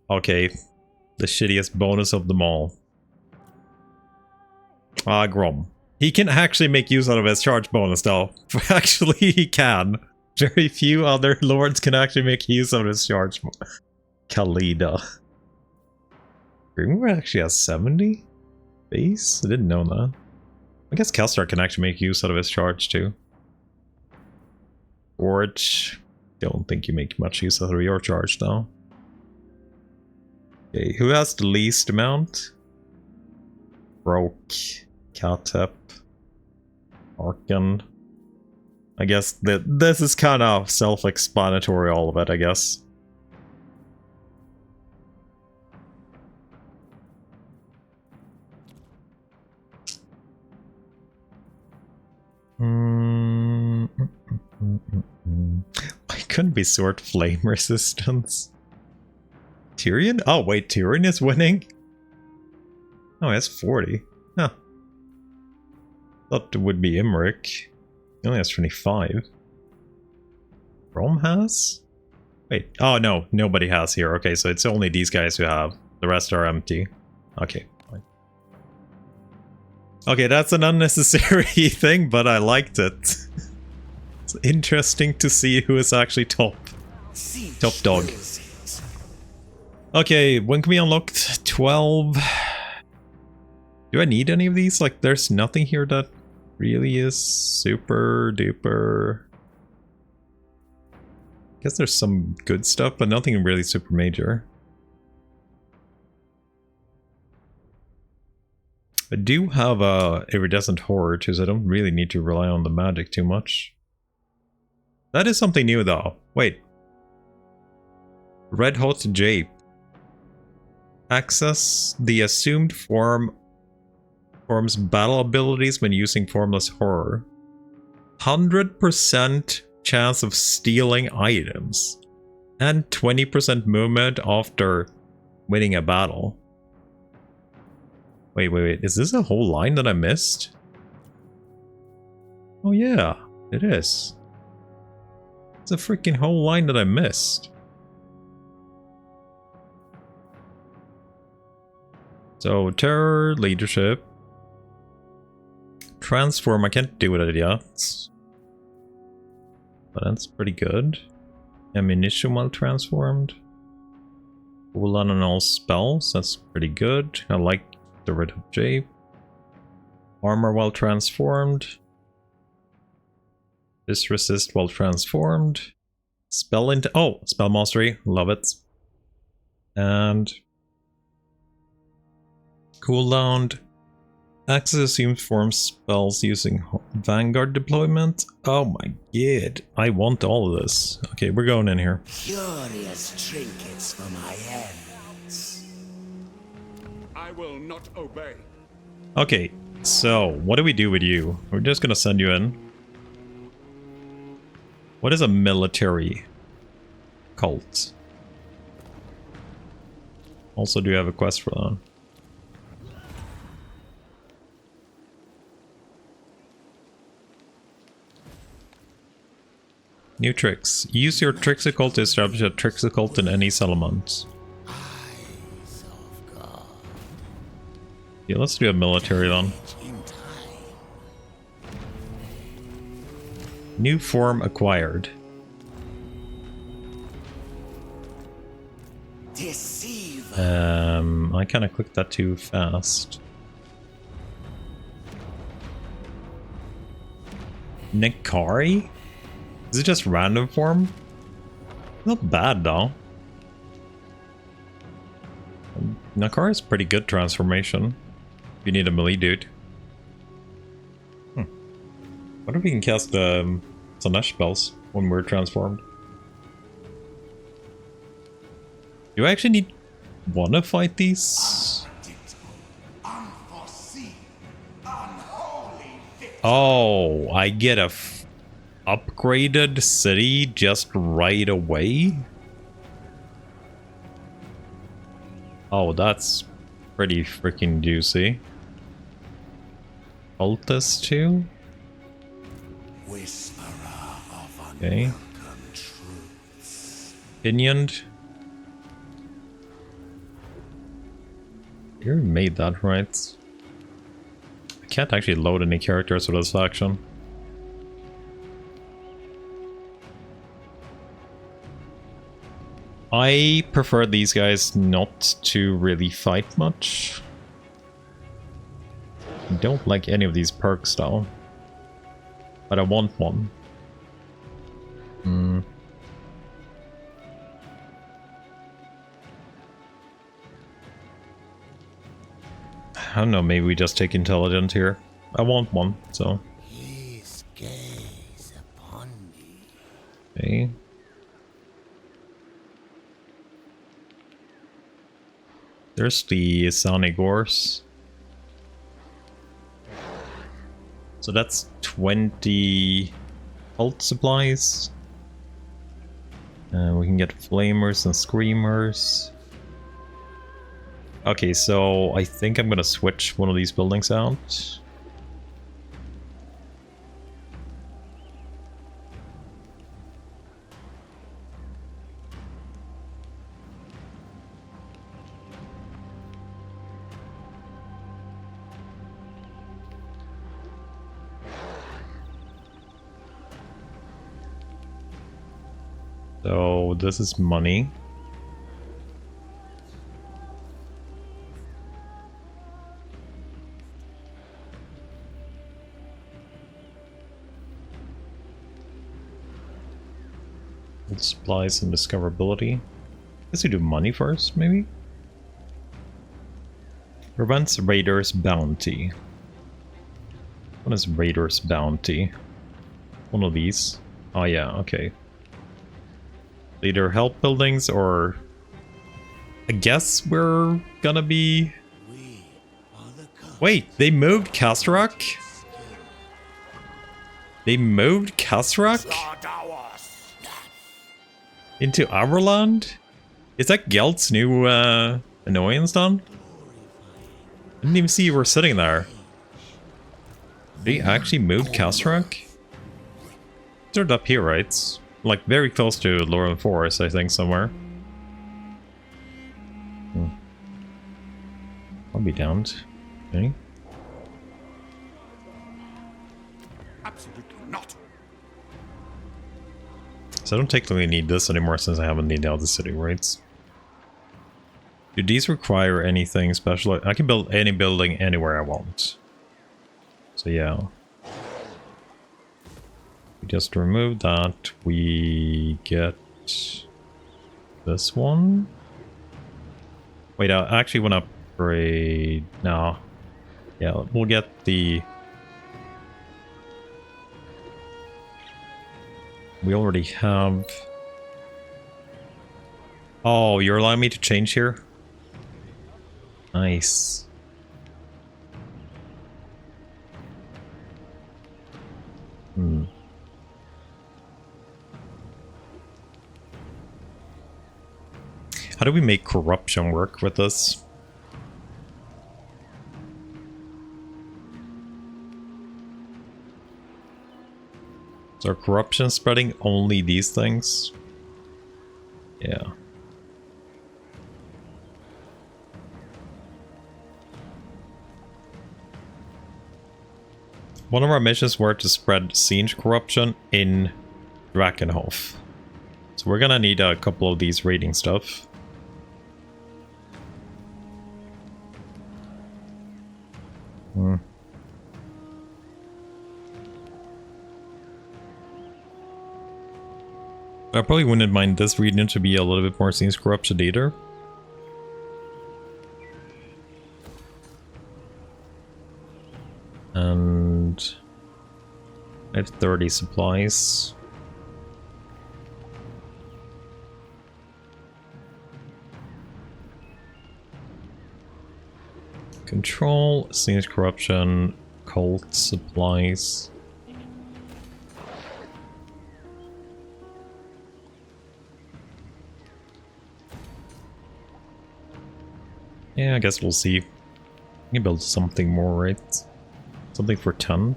S1: Okay, the shittiest bonus of them all. Ah, Grom. He can actually make use out of his charge bonus though. Actually, he can. Very few other lords can actually make use of his charge. Khalida. Grimware actually has 70 base? I didn't know that. I guess Kelstar can actually make use out of his charge too. Forge. Don't think you make much use out of your charge though. Okay, who has the least amount? Broke. Catep. Arkan. I guess that this is kind of self-explanatory, all of it, I guess. Why couldn't be sword flame resistance? Tyrion? Oh wait, Tyrion is winning? Oh, he has 40. Huh. Thought it would be Imric. He only has 25. Rome has? Wait, oh no, nobody has here. Okay, so it's only these guys who have. The rest are empty. Okay, fine. Okay, that's an unnecessary thing, but I liked it. It's interesting to see who is actually top dog. Okay, when can we unlock 12? Do I need any of these? Like, there's nothing here that really is super duper. I guess there's some good stuff, but nothing really super major. I do have a iridescent horde, so I don't really need to rely on the magic too much. That is something new though. Wait. Red Hot Jape. Access the assumed form's battle abilities when using Formless Horror. 100% chance of stealing items. And 20% movement after winning a battle. Wait. Is this a whole line that I missed? Oh yeah, it is. It's a freaking whole line that I missed. So, terror, leadership. Transform, I can't do it yet. But that's pretty good. Ammunition while transformed. Cool on all spells, that's pretty good. I like the Red Hood Jape. Armor while transformed. Resist while transformed. Spell into spell mastery, love it. And cooldown. Access assumed form spells using Vanguard deployment. Oh my god, I want all of this. Okay, we're going in here.
S3: Curious trinkets for my hands.
S2: I will not obey.
S1: Okay, so what do we do with you? We're just gonna send you in. What is a military cult? Also, do you have a quest for that? New tricks. Use your Trixicle to establish a Trixicle in any settlement.
S3: Eyes of God.
S1: Yeah, let's do a military then.
S3: In time.
S1: New form acquired.
S3: Deceiver.
S1: I kind of clicked that too fast. Nikari? Is it just random form? Not bad though. Nikari is pretty good transformation. If you need a melee dude. What if we can cast Slanesh spells when we're transformed? Do I actually want to fight these?
S3: Unforeseen. Unholy victory.
S1: Oh, I get a upgraded city just right away? Oh, that's pretty freaking juicy. Cultist too?
S3: Whisperer of
S1: Okay.
S3: unwelcome truths.
S1: Pinioned. You made that, right? I can't actually load any characters for this faction. I prefer these guys not to really fight much. I don't like any of these perks though. But I want one. I don't know, maybe we just take intelligent here. I want one, so.
S3: His gaze upon me.
S1: Okay. There's the Sonigors. So that's 20 ult supplies. We can get flamers and screamers. Okay, so I think I'm gonna switch one of these buildings out. So this is money. Supplies and discoverability. Guess we do money first, maybe? Prevents Raiders Bounty. What is Raiders Bounty? One of these. Oh yeah, okay. Either help buildings or... I guess we're gonna be...
S3: We are the
S1: Wait, they moved Kastarak? They moved Kastarak into Everland? Is that Gelt's new annoyance done? I didn't even see you were sitting there. They actually moved Kastarak? They're up here, right? Like very close to Lauren Forest, I think, somewhere. I'll be downed. Okay.
S2: Absolutely not.
S1: So I don't technically need this anymore since I haven't needed out the city, right? Do these require anything special? I can build any building anywhere I want. So yeah. We just remove that. We get this one. Wait, I actually want to upgrade. No. Yeah, we'll get the... We already have... Oh, you're allowing me to change here? Nice. How do we make corruption work with this? Is our corruption spreading only these things? Yeah. One of our missions were to spread siege corruption in Drakenhof. So we're gonna need a couple of these raiding stuff. I probably wouldn't mind this region to be a little bit more siege corruption either. And I have 30 supplies. Control, siege corruption, cult supplies. Yeah, I guess we'll see. We can build something more, right? Something for 10.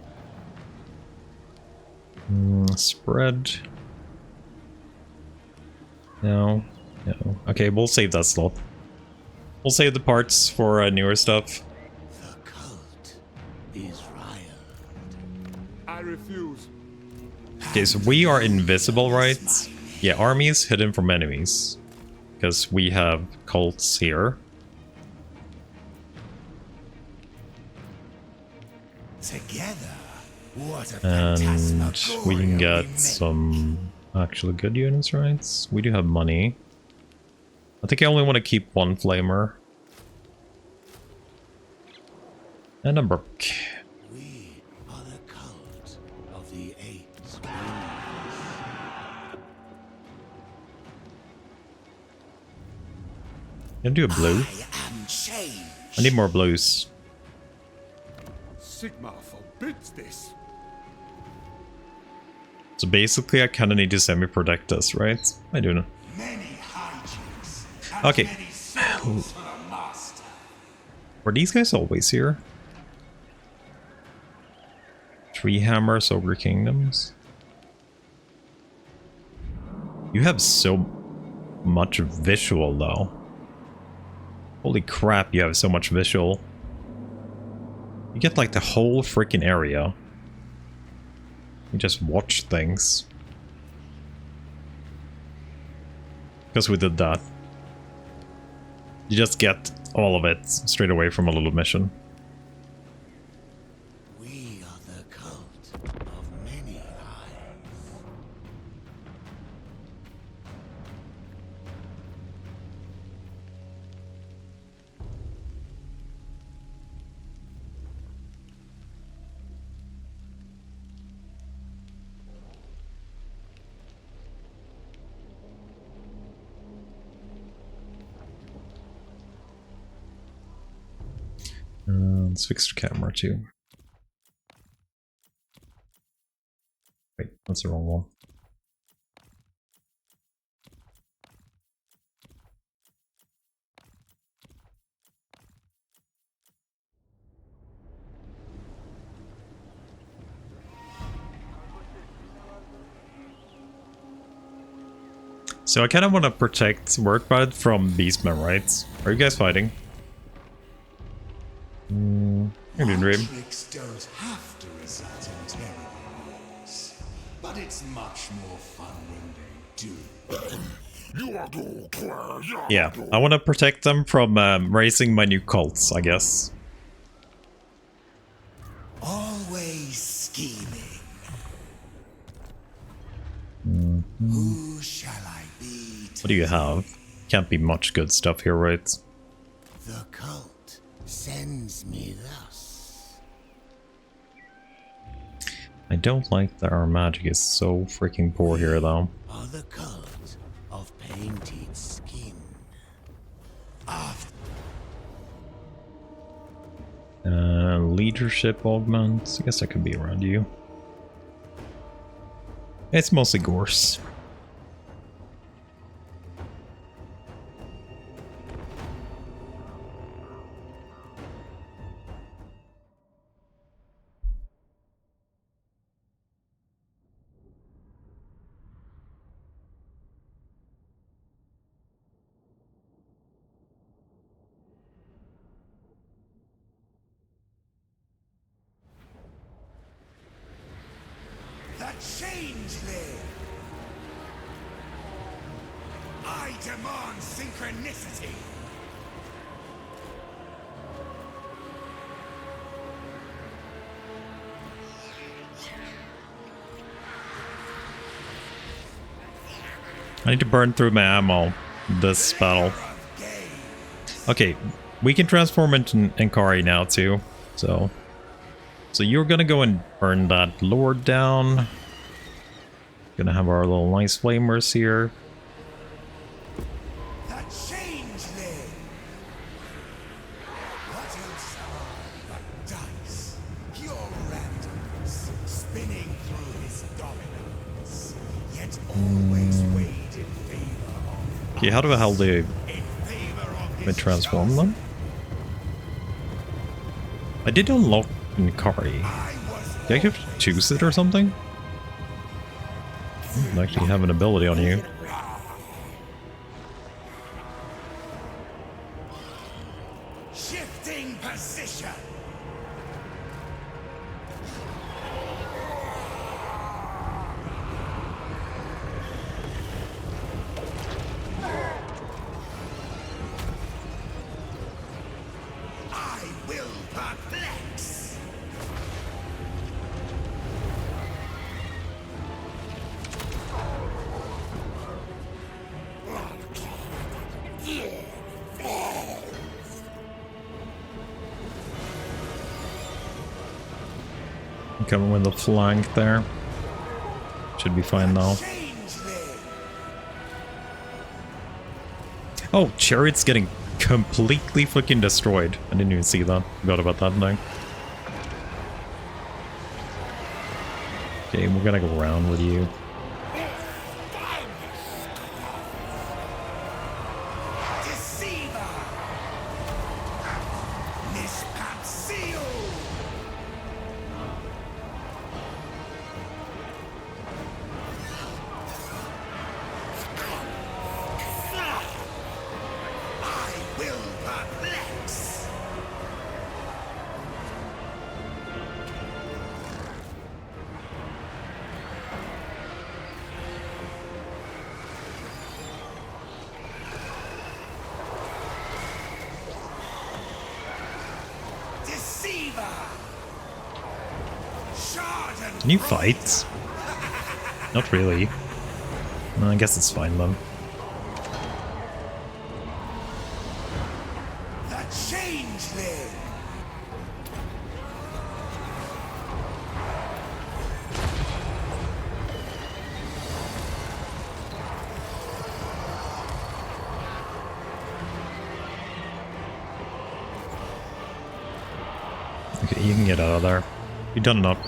S1: Spread. No. No. Okay, we'll save that slot. We'll save the parts for newer stuff.
S3: The cult is riled.
S2: I refuse.
S1: Okay, so we are invisible, right? Yeah, armies hidden from enemies. Because we have cults here.
S3: Together, what a
S1: And we can
S3: phantasmagoria
S1: get
S3: make.
S1: some actually good units, right? We do have money. I think I only want to keep one flamer. And a brook.
S3: We are the cult of the Eight Winds.
S1: Can I do a blue?
S3: I am change.
S1: I need more blues.
S2: Sigma forbids this.
S1: So basically I kind of need to semi-protect this, right? I do know.
S3: Many hijinks. And
S1: Okay.
S3: many souls for the master.
S1: Were these guys always here? Tree Hammers, Ogre Kingdoms. You have so much visual though. Holy crap, you have so much visual. You get like the whole freaking area. You just watch things. Because we did that. You just get all of it straight away from a little mission.
S3: We are the cult of many eyes.
S1: Let's fix the camera too. Wait, that's the wrong one. So I kind of want to protect Workbud from Beastmen, right? Are you guys fighting? You're doing great.
S3: Tricks don't have to result in terrible wars, but it's much more fun when they do.
S1: Yeah, I want to protect them from raising my new cults, I guess.
S3: Always scheming. Who shall I be?
S1: What do you have? Can't be much good stuff here, right?
S3: The cult sends me thus.
S1: I don't like that our magic is so freaking poor here, though.
S3: Are the cult of painted skin. After
S1: Leadership augment. I guess I could be around you. It's mostly Gorse.
S3: The Changeling! I demand synchronicity!
S1: I need to burn through my ammo this battle. Okay, we can transform into Enkari now too. So you're gonna go and burn that lord down. Gonna have our little nice flamers here.
S3: The Changeling! What else are but dice? Pure randoms, spinning through his dominance, yet always weighed in favor of
S1: Okay, how the hell do
S3: in favor of
S1: I
S3: his
S1: transform
S3: chosen.
S1: them? I did unlock Enkari.
S3: I was
S1: Do I have to choose it or something? I don't actually have an ability on you.
S3: shifting position. I will perplex.
S1: I'm coming with a flank there. Should be fine now.
S3: Changeling.
S1: Oh, Chariot's getting completely fucking destroyed. I didn't even see that. Forgot about that thing. Okay, we're gonna go around with you.
S3: Deceiver. Miss Papsio. I will perplex. Deceiver. Sharden.
S1: Can you fight? Not really. No, I guess it's fine then.
S3: The Changeling.
S1: Okay, you can get out of there. You've done enough.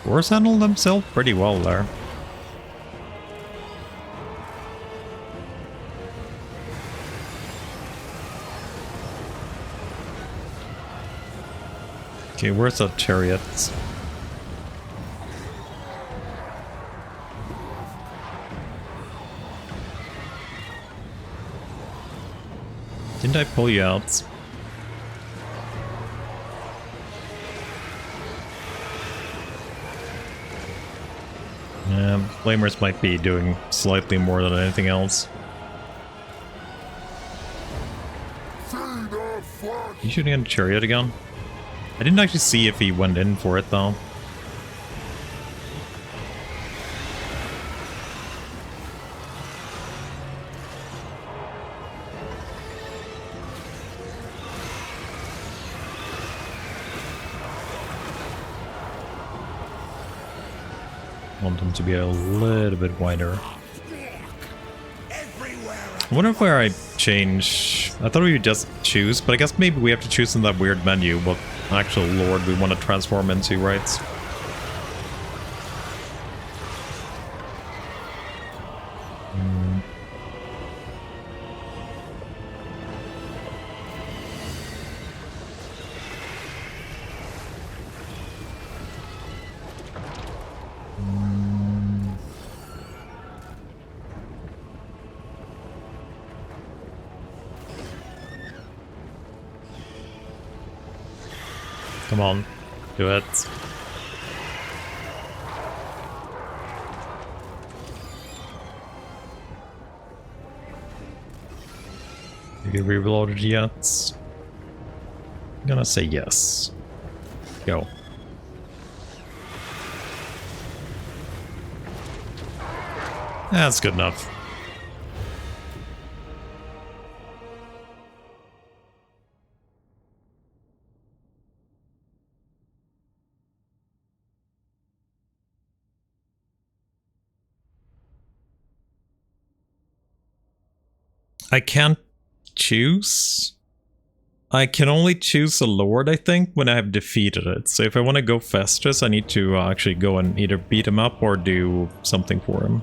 S1: Horse handled himself pretty well there. Okay, where's the chariots? Didn't I pull you out? Flamers might be doing slightly more than anything else. You shooting at a chariot again? I didn't actually see if he went in for it though. Want them to be a little bit wider.
S3: Everywhere.
S1: I wonder if where I change... I thought we would just choose, but I guess maybe we have to choose in that weird menu what actual lord we want to transform into, right? Come on, do it. Have you reloaded yet? I'm gonna say yes. Go. That's good enough. I can't choose. I can only choose a lord, I think, when I have defeated it. So if I want to go Festus, I need to actually go and either beat him up or do something for him.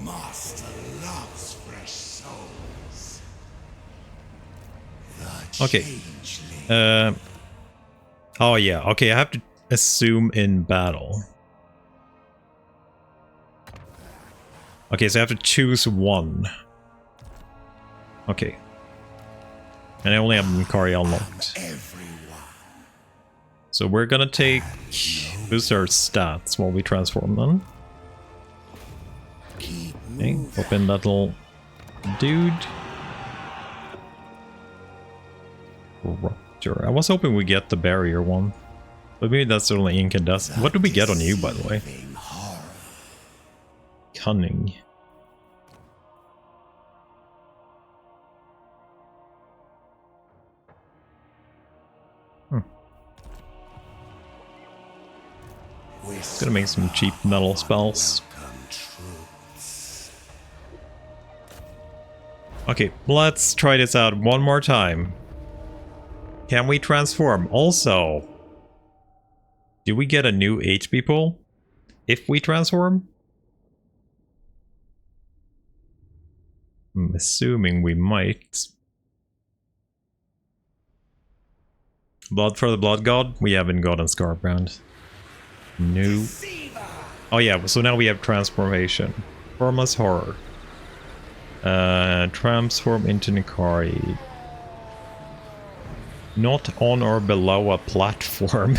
S3: Master loves fresh souls.
S1: Okay.
S3: Changeling.
S1: Oh yeah, okay, I have to assume in battle. Okay, so I have to choose one. Okay. And I only have Mikari unlocked.
S3: Everyone.
S1: So we're gonna take boost our stats while we transform them.
S3: Keep
S1: Okay,
S3: moving.
S1: open that little dude. Rupture. I was hoping we get the barrier one. But maybe that's only incandescent. What did we get on you, by the way?
S3: Deceiving horror.
S1: Cunning. Gonna make some cheap metal spells.
S3: Welcome truths.
S1: Okay, let's try this out one more time. Can we transform? Also, do we get a new HP pool if we transform? I'm assuming we might. Blood for the Blood God? We haven't gotten Scarbrand. No. Oh yeah, so now we have transformation. Formless horror. Transform into Nikari. Not on or below a platform.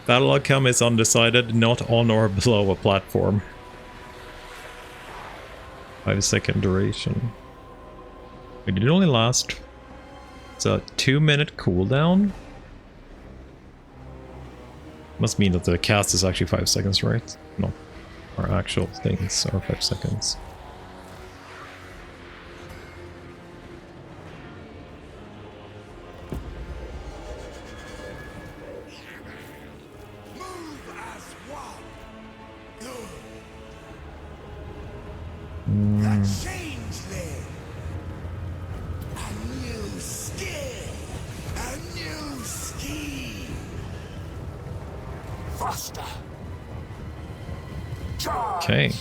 S1: Battle outcome is undecided. Not on or below a platform. 5-second duration. Wait, did it only last? It's a 2-minute cooldown? Must mean that the cast is actually 5 seconds, right? No. Our actual things are 5 seconds.
S3: Move as one. Good. The changeling. A new skill. A new scheme. Faster. Charge.
S1: Okay.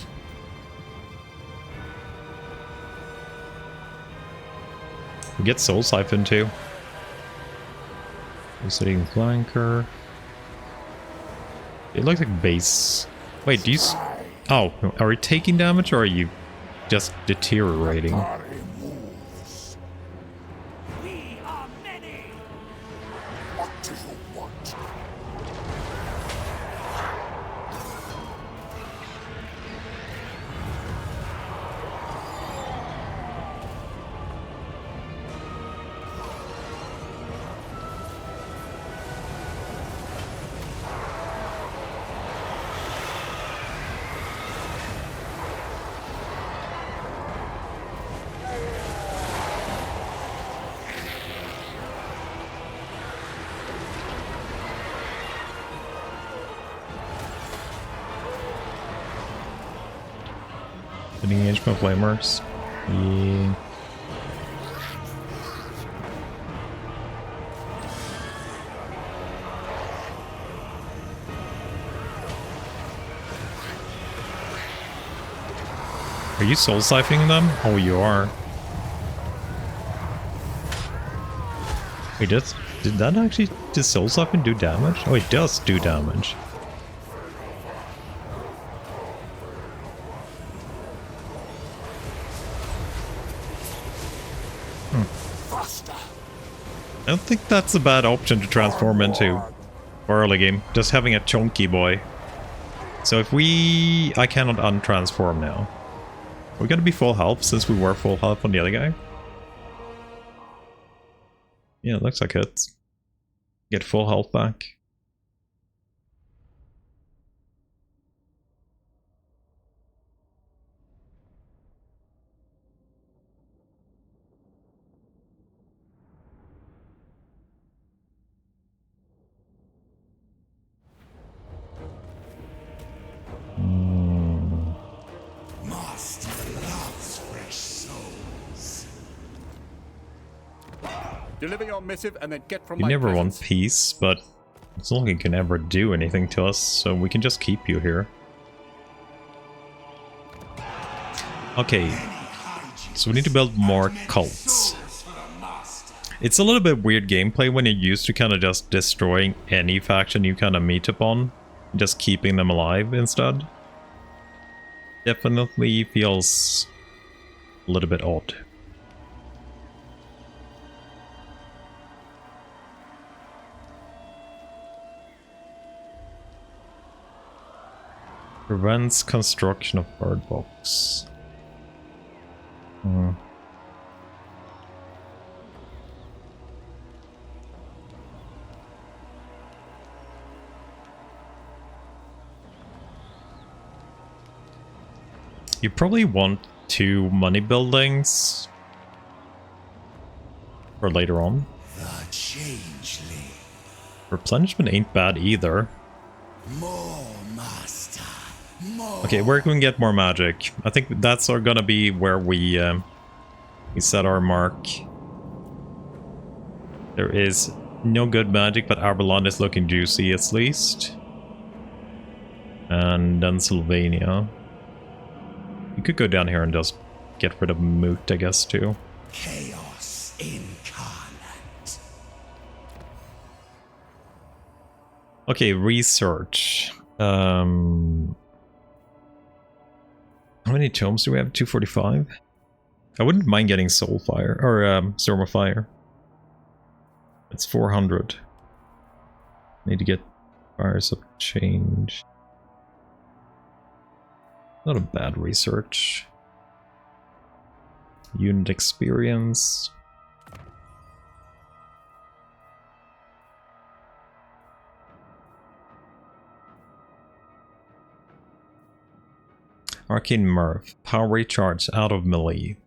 S1: We get Soul Siphon too. Sitting flanker. It looks like base. Wait, do you? Oh, are we taking damage or are you just deteriorating?
S3: We are many. What do you want?
S1: Hitting engagement flamers. Yeah. Are you soul siphoning them? Oh, you are. Wait, did that actually, did soul siphon do damage? Oh, it does do damage.
S3: Faster.
S1: I don't think that's a bad option to transform into for early game. Just having a chunky boy. So if we... I cannot untransform now. We're gonna be full health since we were full health on the other guy. Yeah, it looks like it. Get full health back.
S3: Master loves fresh souls.
S2: Deliver your missive and then get from
S1: You
S2: my
S1: never want
S2: presence.
S1: peace, but it's not like you can ever do anything to us, so we can just keep you here. Okay, so we need to build more cults. It's a little bit weird gameplay when you're used to kind of just destroying any faction you kind of meet upon, just keeping them alive instead. Definitely feels a little bit odd. Prevents construction of bird box. You probably want 2 money buildings for later on.
S3: The Changeling.
S1: Replenishment ain't bad either.
S3: More, Master. More.
S1: Okay, where can we get more magic? I think that's gonna be where we set our mark. There is no good magic, but Aberlon is looking juicy at least. And then Sylvania. You could go down here and just get rid of Moot, I guess, too.
S3: Chaos incarnate.
S1: Okay, research. How many tomes do we have? 245? I wouldn't mind getting Soul Fire, or Storm of Fire. It's 400. Need to get Fires of Change. Not a bad research. Unit experience. Arcane Mirth. Power recharge out of melee.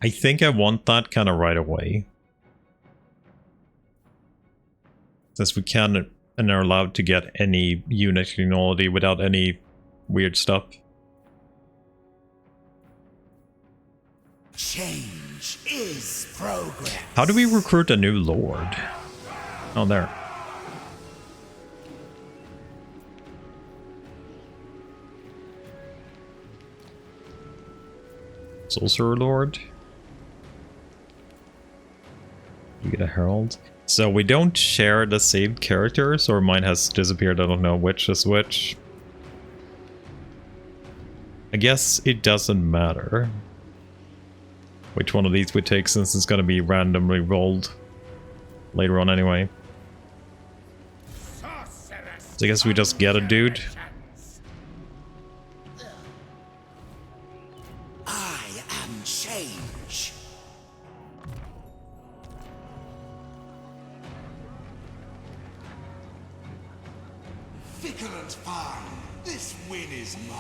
S1: I think I want that kind of right away. Since we can and are allowed to get any unit technology without any weird stuff.
S3: Change is progress.
S1: How do we recruit a new lord? Oh, there. Sorcerer Lord. You get a herald. So we don't share the saved characters, or mine has disappeared. I don't know which is which. I guess it doesn't matter which one of these we take, since it's going to be randomly rolled later on anyway. So I guess we just get a dude.
S3: I am change. Fickle and fine, this win is mine.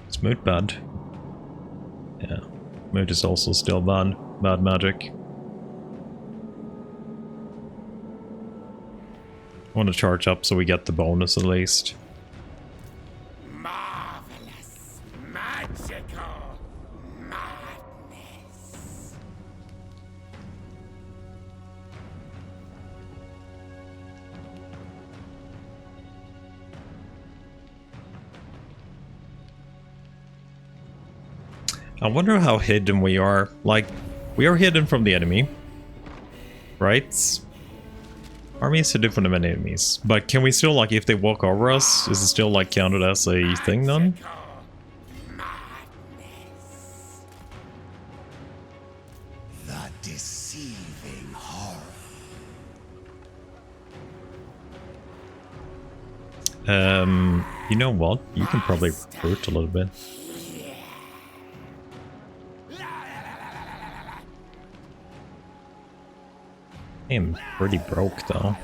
S1: Is Moot bad? Yeah. Moot is also still bad. Bad magic. I want to charge up so we get the bonus at least.
S3: Marvelous, magical madness.
S1: I wonder how hidden we are. Like, we are hidden from the enemy, right? Army is hidden from the many enemies, but can we still, like, if they walk over us, is it still, like, counted as a thing then?
S3: deceiving horror.
S1: You know what? You can probably recruit a little bit. I'm pretty broke though.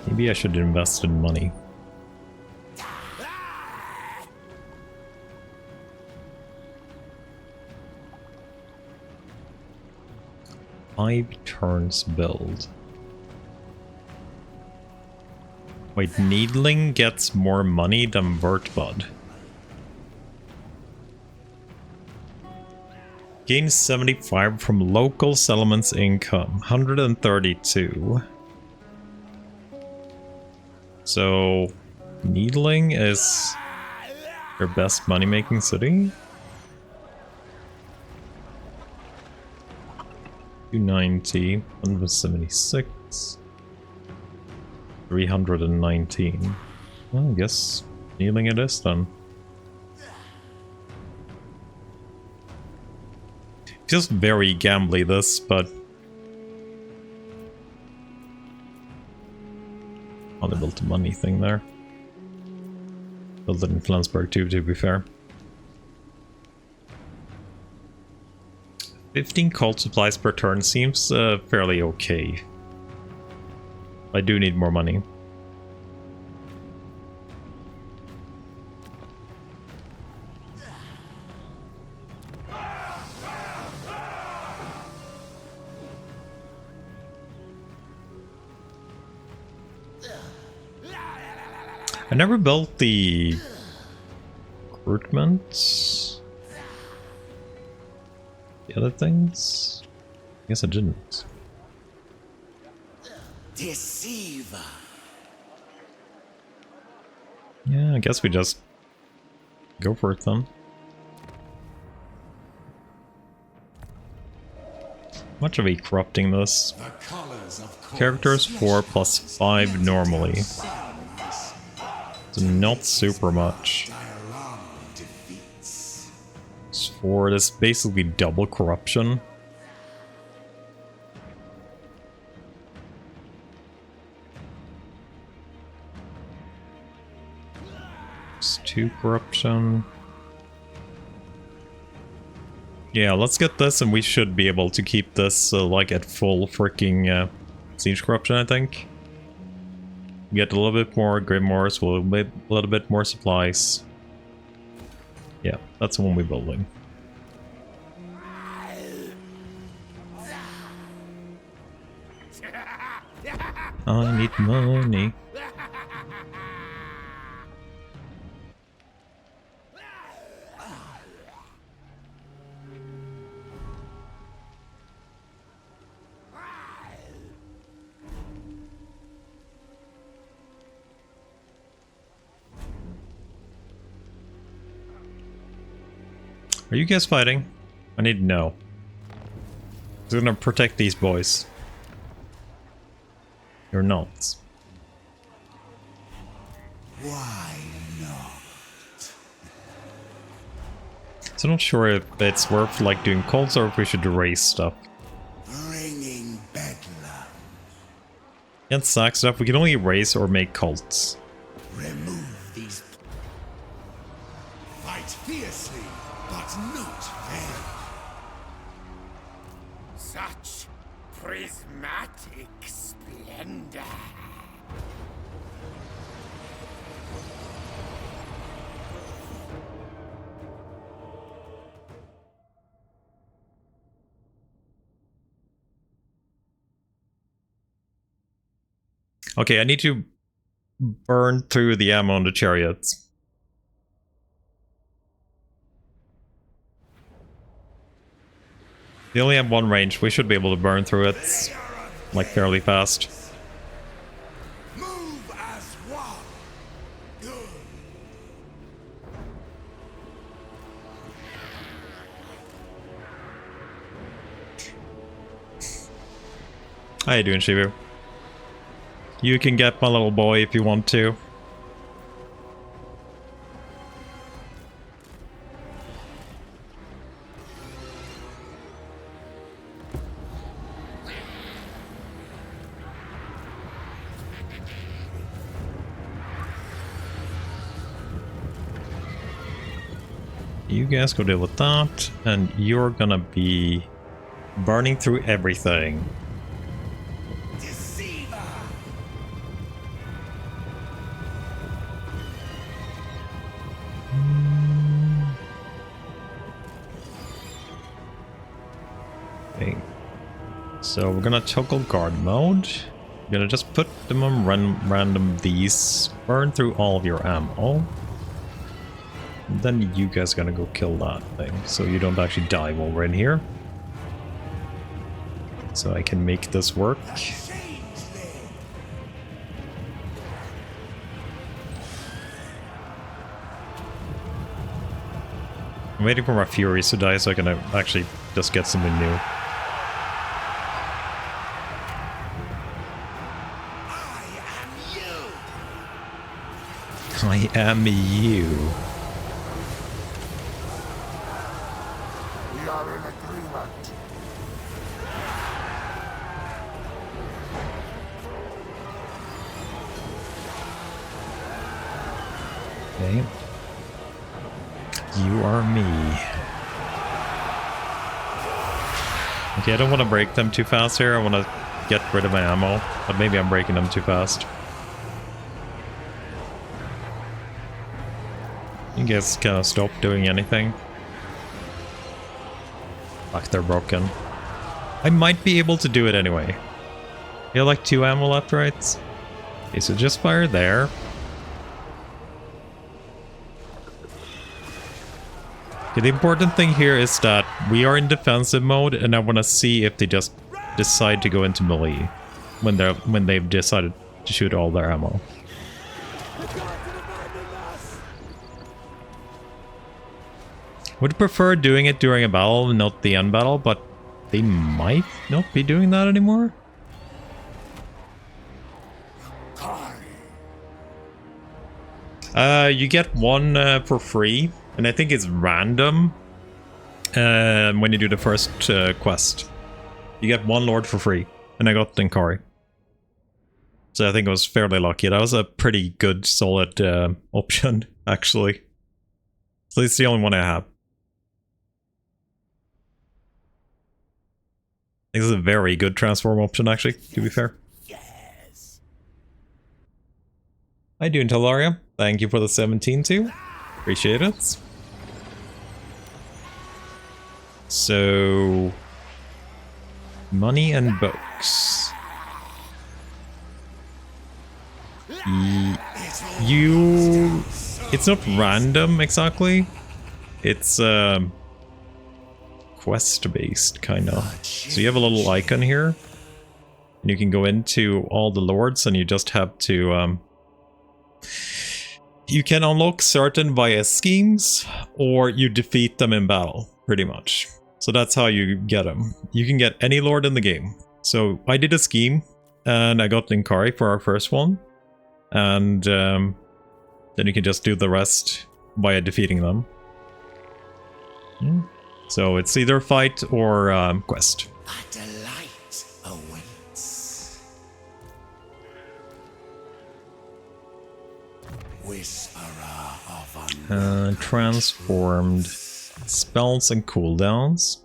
S1: Maybe I should invest in money. Five turns build. Wait, Needling gets more money than Vertbud. Gains 75 from local settlements income. 132. So, Needling is your best money-making city? 290, 176. 319. Well, I guess Needling it is then. Feels very gambly this, but oh, they built a money thing there. Built it in Flensburg too, to be fair. 15 cult supplies per turn seems fairly okay. I do need more money. I never built the recruitment. The other things? I guess I didn't.
S3: Deceiver.
S1: Yeah, I guess we just go for it then. Much of a corrupting this.
S3: The colors of
S1: Characters 4 plus 5 normally. So not super much. It's 4, that's basically double corruption. It's 2 corruption. Yeah, let's get this and we should be able to keep this like at full freaking siege corruption, I think. Get a little bit more grimoires, a little bit more supplies. Yeah, that's the one we're building. I need money. Are you guys fighting? I need to know. Who's gonna protect these boys? You're not.
S3: Why not?
S1: So I'm not sure if it's worth like doing cults or if we should erase stuff.
S3: Bringing bedlam.
S1: Against sack stuff, we can only erase or make cults.
S3: Remove these. Fight fiercely, but not fair.
S2: Such prismatic splendor.
S1: Okay, I need to burn through the ammo on the chariots. They only have one range. We should be able to burn through it like fairly fast.
S3: Move as one. Good.
S1: How you doing, Shibu? You can get my little boy if you want to. You guys go deal with that, and you're gonna be burning through everything.
S3: Deceiver!
S1: Okay. So we're gonna toggle guard mode. We're gonna just put them on random these, burn through all of your ammo. And then you guys are gonna go kill that thing, so you don't actually die while we're in here. So I can make this work.
S3: Changeling!
S1: I'm waiting for my Furies to die so I can actually just get something new. I am you.
S2: We are in agreement.
S1: Okay. You are me. Okay, I don't want to break them too fast here. I want to get rid of my ammo, but maybe I'm breaking them too fast. You guys kind of stop doing anything. Like they're broken. I might be able to do it anyway. You have like 2 ammo left, right? Okay, so just fire there. Okay, the important thing here is that we are in defensive mode, and I want to see if they just decide to go into melee when they've decided to shoot all their ammo. Would prefer doing it during a battle, not the end battle, but they might not be doing that anymore. You get one for free, and I think it's random when you do the first quest. You get 1 lord for free, and I got Denkari. So I think I was fairly lucky. That was a pretty good, solid option, actually. So it's the only one I have. I think this is a very good transform option, actually, to be fair.
S3: Yes!
S1: Hi, doing Talaria. Thank you for the 17 too. Appreciate it. So, money and books. You... It's not random, exactly. It's, quest-based, kind of. So you have a little icon here. And you can go into all the lords, and you just have to, you can unlock certain via schemes, or you defeat them in battle, pretty much. So that's how you get them. You can get any lord in the game. So I did a scheme, and I got Denkari for our first one. And then you can just do the rest via defeating them. So it's either fight or quest.
S3: A delight awaits. Whisperer of unknown
S1: Transformed spells and cooldowns.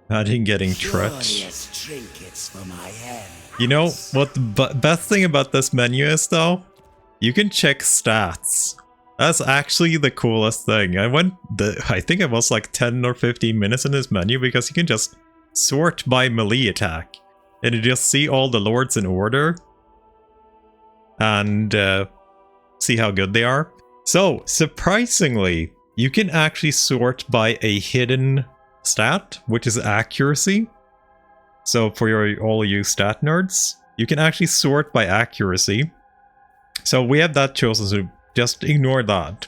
S1: Imagine getting Tretch.
S3: glorious trinkets for my hand.
S1: You know what the best thing about this menu is, though? You can check stats. That's actually the coolest thing. I think it was like 10 or 15 minutes in this menu, because you can just sort by melee attack. And you just see all the lords in order. And see how good they are. So, surprisingly, you can actually sort by a hidden stat, which is accuracy. So for all you stat nerds, you can actually sort by accuracy. So we have that chosen, so just ignore that.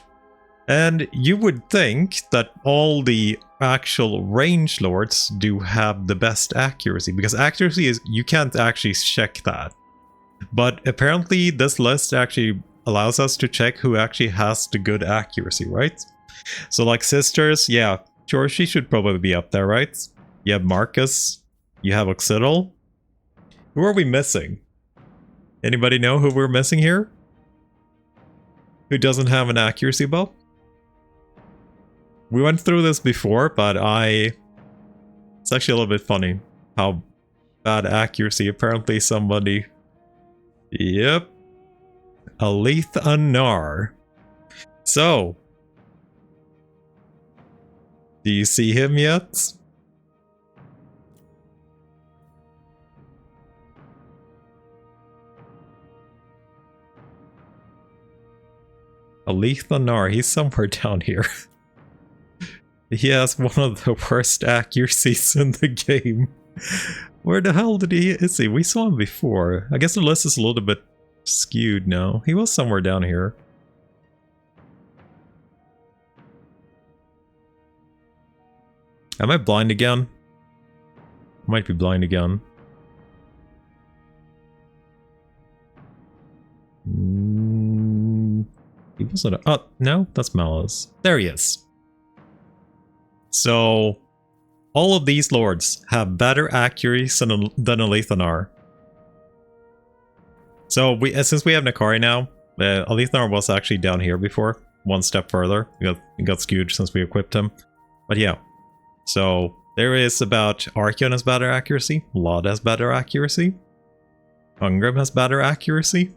S1: And you would think that all the actual range lords do have the best accuracy, because accuracy is, you can't actually check that. But apparently this list actually allows us to check who actually has the good accuracy, right? So like sisters, yeah, sure, she should probably be up there, right? You have Marcus, you have Occidental. Who are we missing? Anybody know who we're missing here? who doesn't have an accuracy buff. We went through this before, but it's actually a little bit funny how bad accuracy apparently somebody... Yep. Alith Anar. So, do you see him yet? Alith Anar, he's somewhere down here. He has one of the worst accuracies in the game. Where the hell is he? We saw him before. I guess the list is a little bit skewed now. He was somewhere down here. Am I blind again? Might be blind again. He wasn't. Oh, no, that's Malice. There he is. So, all of these lords have better accuracy than Alethanar. So, since we have Nakari now, Alethanar was actually down here before, one step further. It got skewed since we equipped him. But yeah, so there is about Archeon has better accuracy, Lod has better accuracy, Ungrim has better accuracy,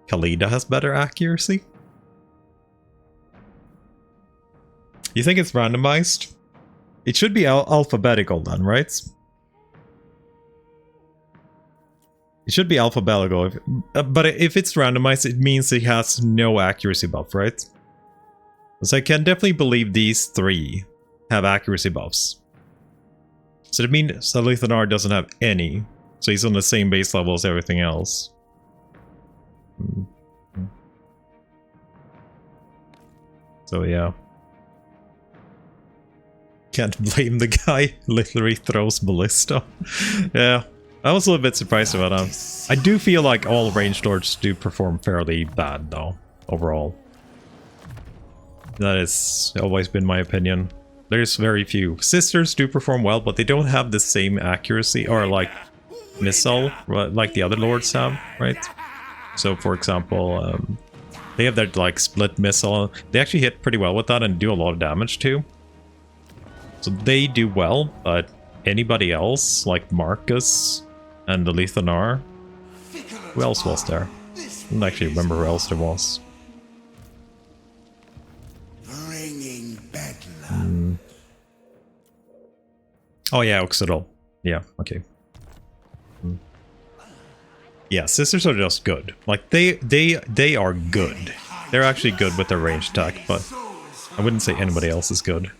S1: Khalida has better accuracy. You think it's randomized? It should be alphabetical then, right? It should be alphabetical, but if it's randomized, it means it has no accuracy buff, right? So I can definitely believe these three have accuracy buffs. So that means Alethanar doesn't have any, so he's on the same base level as everything else. So yeah. Can't blame the guy, literally throws ballista. Yeah, I was a little bit surprised about that. I do feel like all ranged lords do perform fairly bad though, overall. That has always been my opinion. There's very few. Sisters do perform well, but they don't have the same accuracy or like missile like the other lords have, right? So for example, they have their like split missile. They actually hit pretty well with that and do a lot of damage too. So they do well, but anybody else, like Marcus and the Alethanar, who else was there? I don't actually remember who else there was.
S3: Bringing bedlam.
S1: Oh yeah, Oxidol. Yeah, okay. Yeah, sisters are just good. Like they are good. They're actually good with their range attack, but I wouldn't say anybody else is good.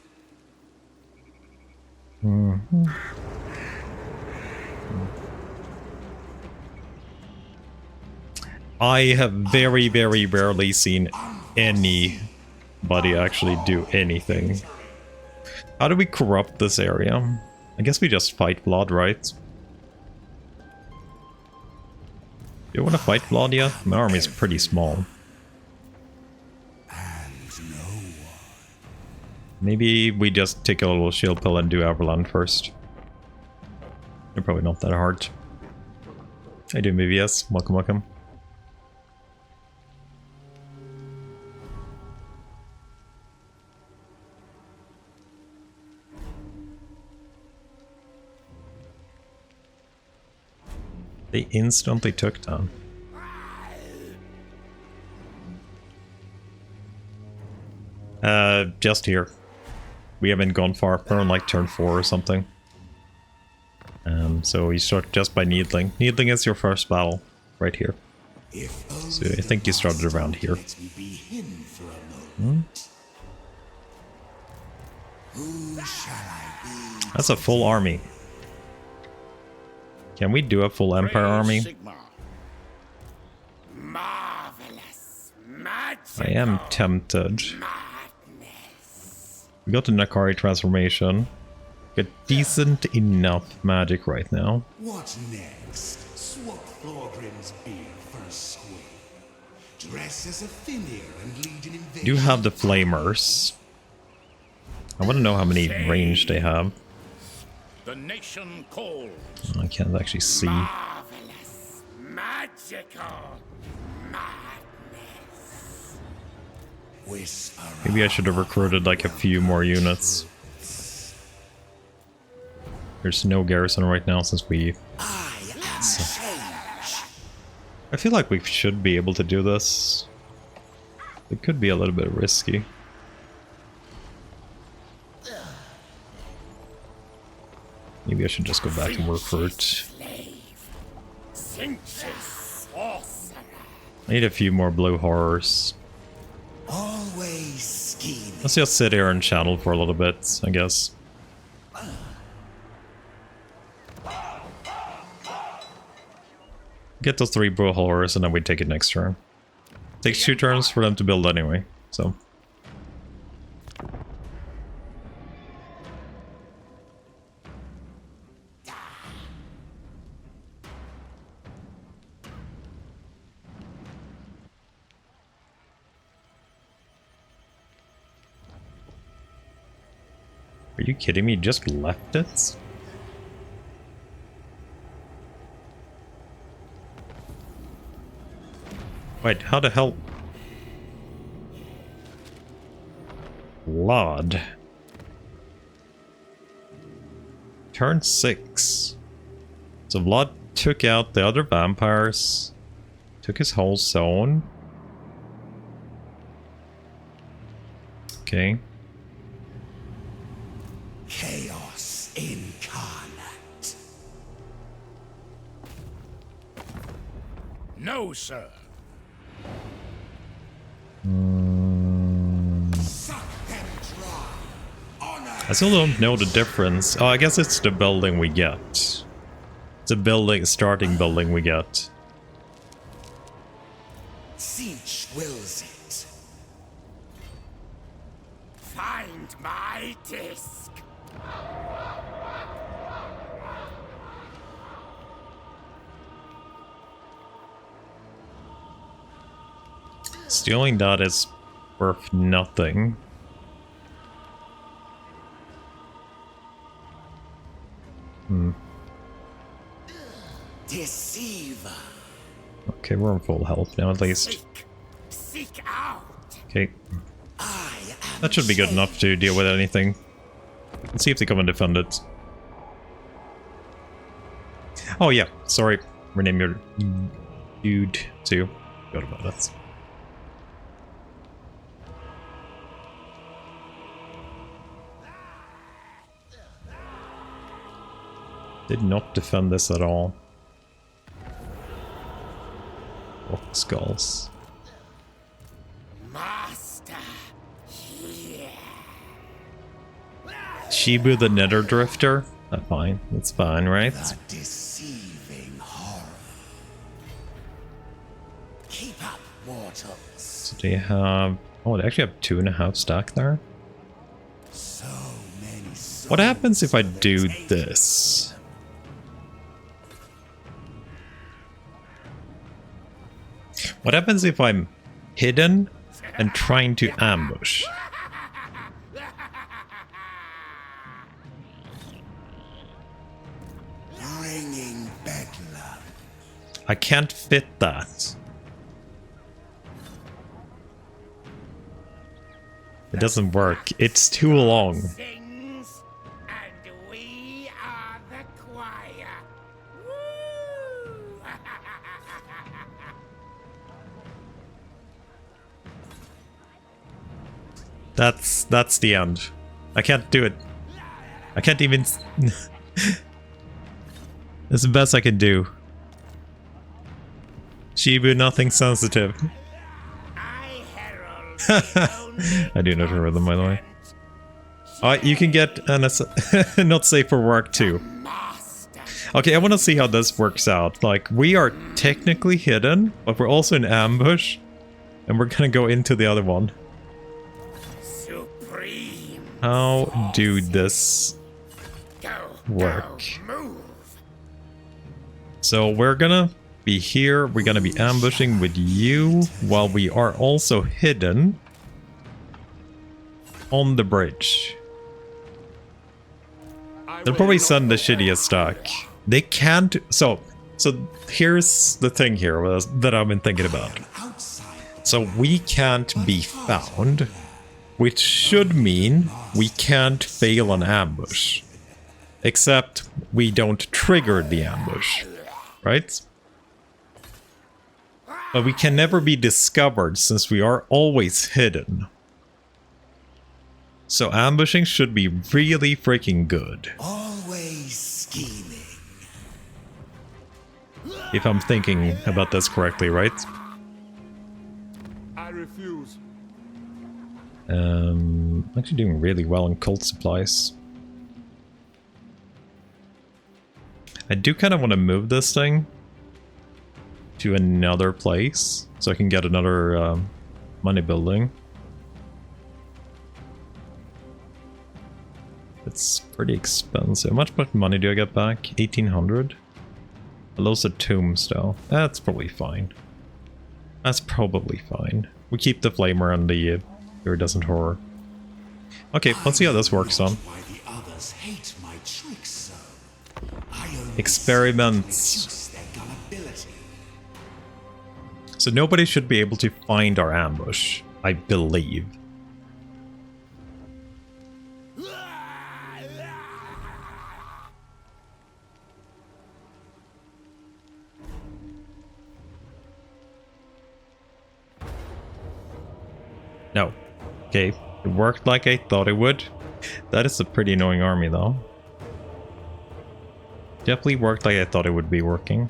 S1: I have very, very rarely seen anybody actually do anything. How do we corrupt this area? I guess we just fight blood, right? Do you want to fight blood yet? My army is pretty small. Maybe we just take a little shield pill and do Everland first. They're probably not that hard. I do maybe yes. Welcome, welcome. They instantly took down. Just here. We haven't gone far. We're on like turn 4 or something. So you start just by needling. Needling is your first battle, right here. So I think you started around here. That's a full army. Can we do a full Empire army? I am tempted. We got the Nakari transformation. Got decent enough magic right now.
S3: What next? Swap Thorgrim's beard for a swing. Dress as a Finir and lead an invasion.
S1: Do have the Flamers. I want to know how many range they have.
S6: The nation calls.
S1: I can't actually see.
S6: Marvelous, magical madness.
S1: Maybe I should have recruited like a few more units. There's no garrison right now since we... I feel like we should be able to do this. It could be a little bit risky. Maybe I should just go back and recruit. I need a few more blue horrors.
S3: Always scheming.
S1: Let's just sit here and channel for a little bit, I guess. Get those 3 blue horrors and then we take it next turn. Takes 2 turns for them to build anyway, so... Are you kidding me? Just left it? Wait, how the hell? Lord. Turn 6. So Vlad took out the other vampires. Took his whole zone. Okay.
S3: Chaos incarnate.
S6: No, sir.
S3: Suck them dry. Honor.
S1: I still don't know the difference. Oh, I guess it's the building we get. It's a building, starting building we get.
S3: Sinch wills it.
S6: Find my disc.
S1: Stealing that is worth nothing.
S3: Deceiver.
S1: Okay, we're on full health now at least.
S6: Seek out.
S1: Okay,
S3: I am
S1: that should be good enough to deal with anything. Let's see if they come and defend it. Oh yeah, sorry. Rename your dude too. Forgot about it. Did not defend this at all. Rock skulls.
S6: Master. Here.
S1: Shibu the Nether Drifter? That's fine. That's fine, right?
S3: the deceiving horror. Keep up, mortals.
S1: So they have... Oh, they actually have 2.5 stack there.
S3: So many
S1: What happens if I do this? What happens if I'm hidden and trying to ambush?
S3: Ringing bedlam.
S1: I can't fit that. It doesn't work. It's too long.
S6: Sings, and we are the choir. Woo!
S1: That's the end. I can't do it. I can't even... That's the best I can do. Shibu, nothing sensitive.
S6: I herald the only
S1: I do not hear them, by the way. You can get an not safe for work too.
S6: master.
S1: Okay, I want to see how this works out. Like, we are technically hidden, but we're also in ambush. And we're gonna go into the other one.
S6: Supreme.
S1: How do this
S6: Go.
S1: work?
S6: Go, move.
S1: So we're gonna be here, we're gonna be ambushing with you, while we are also hidden on the bridge. They'll probably send the shittiest stack. They can't... So here's the thing here that I've been thinking about.
S3: Outside
S1: So we can't be found, which should mean we can't fail an ambush. Except we don't trigger the ambush, right? But we can never be discovered since we are always hidden. So ambushing should be really freaking good.
S3: Always scheming.
S1: If I'm thinking about this correctly, right?
S3: I refuse.
S1: I'm actually doing really well in cult supplies. I do kind of want to move this thing to another place so I can get another money building. It's pretty expensive. How much money do I get back? 1800? Loads of tombs though. That's probably fine. That's probably fine. We keep the flamer and the iridescent horror. Okay, let's see how this works on.
S3: Why the others hate my tricks so. I only
S1: Experiments.
S3: reduce their gullibility.
S1: So nobody should be able to find our ambush, I believe. No. Okay, it worked like I thought it would. That is a pretty annoying army though. Definitely worked like I thought it would be working.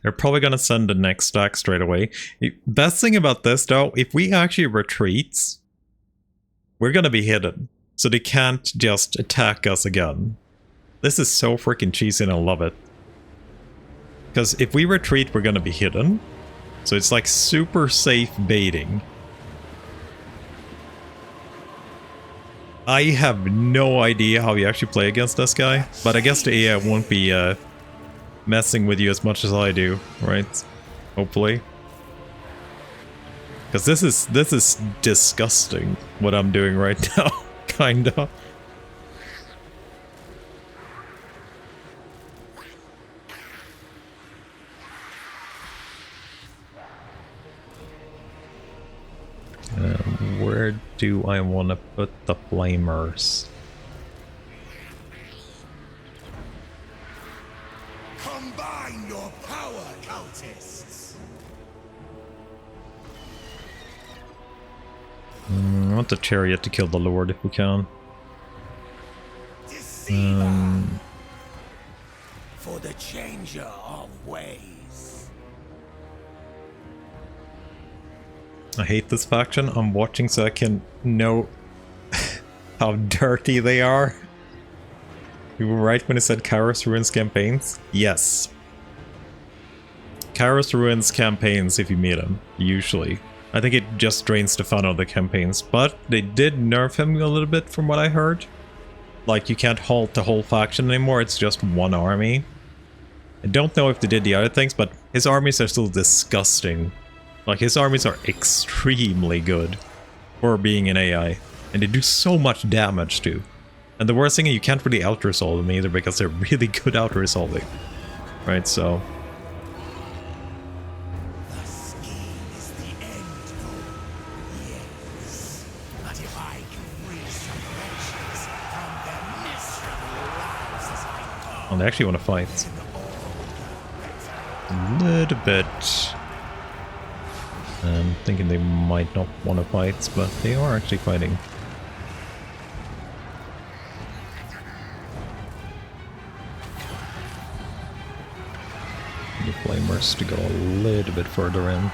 S1: They're probably gonna send the next stack straight away. Best thing about this though, if we actually retreat, we're gonna be hidden. So they can't just attack us again. This is so freaking cheesy and I love it. Because if we retreat, we're gonna be hidden. So it's like super safe baiting. I have no idea how you actually play against this guy. But I guess the AI won't be messing with you as much as I do, right? Hopefully. Because this is disgusting what I'm doing right now. Kinda. Where do I want to put the flamers?
S3: Combine your power, cultists.
S1: I want the chariot to kill the lord if we can.
S3: Deceiver. For the changer of ways.
S1: I hate this faction. I'm watching so I can know how dirty they are. You were right when I said Kairos Ruins campaigns? Yes. Kairos Ruins campaigns if you meet him, usually. I think it just drains the fun of the campaigns, but they did nerf him a little bit from what I heard. Like, you can't halt the whole faction anymore, it's just one army. I don't know if they did the other things, but his armies are still disgusting. Like, his armies are extremely good for being an AI, and they do so much damage too. And the worst thing is you can't really out-resolve them either because they're really good out-resolving. Right, so...
S3: The scheme is the end goal. Yes. But if I can free some wretches from their miserable lives as I go.
S1: Oh, they actually want to fight. A little bit. I'm thinking they might not want to fight, but they are actually fighting. The flamers to go a little bit further in.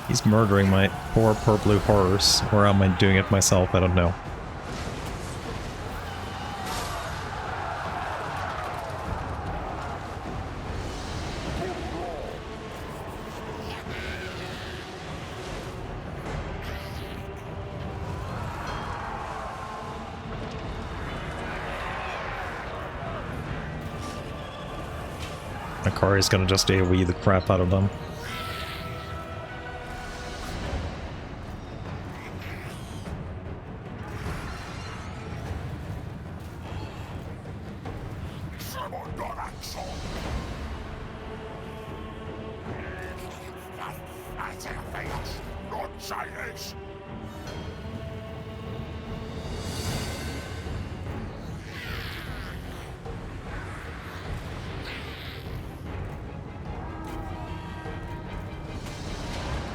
S1: He's murdering my poor purple horrors, or am I doing it myself? I don't know. Akari is gonna just AoE the crap out of them.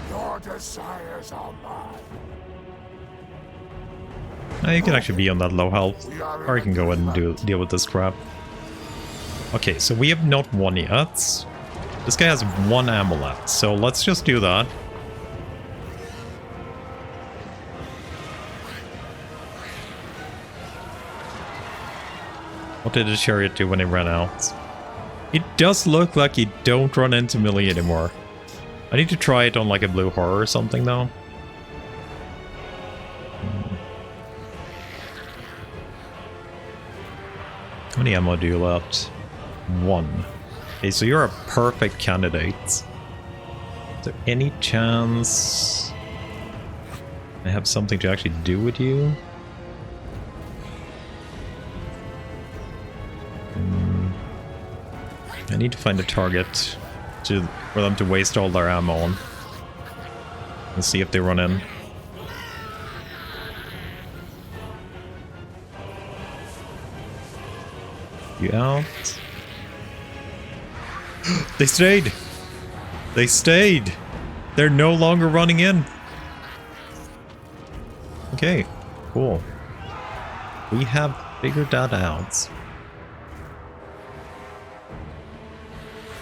S2: Your desires are mine.
S1: You can actually be on that low health, or you can go ahead and deal with this crap. Okay, so we have not won yet. This guy has one amulet, so let's just do that. What did the chariot do when it ran out? It does look like you don't run into melee anymore. I need to try it on like a blue horror or something though. How many ammo do you left? 1. Okay, so you're a perfect candidate. Is there any chance I have something to actually do with you? I need to find a target for them to waste all their ammo on. Let's see if they run in. You out? They stayed! They stayed! They're no longer running in! Okay, cool. We have figured that out.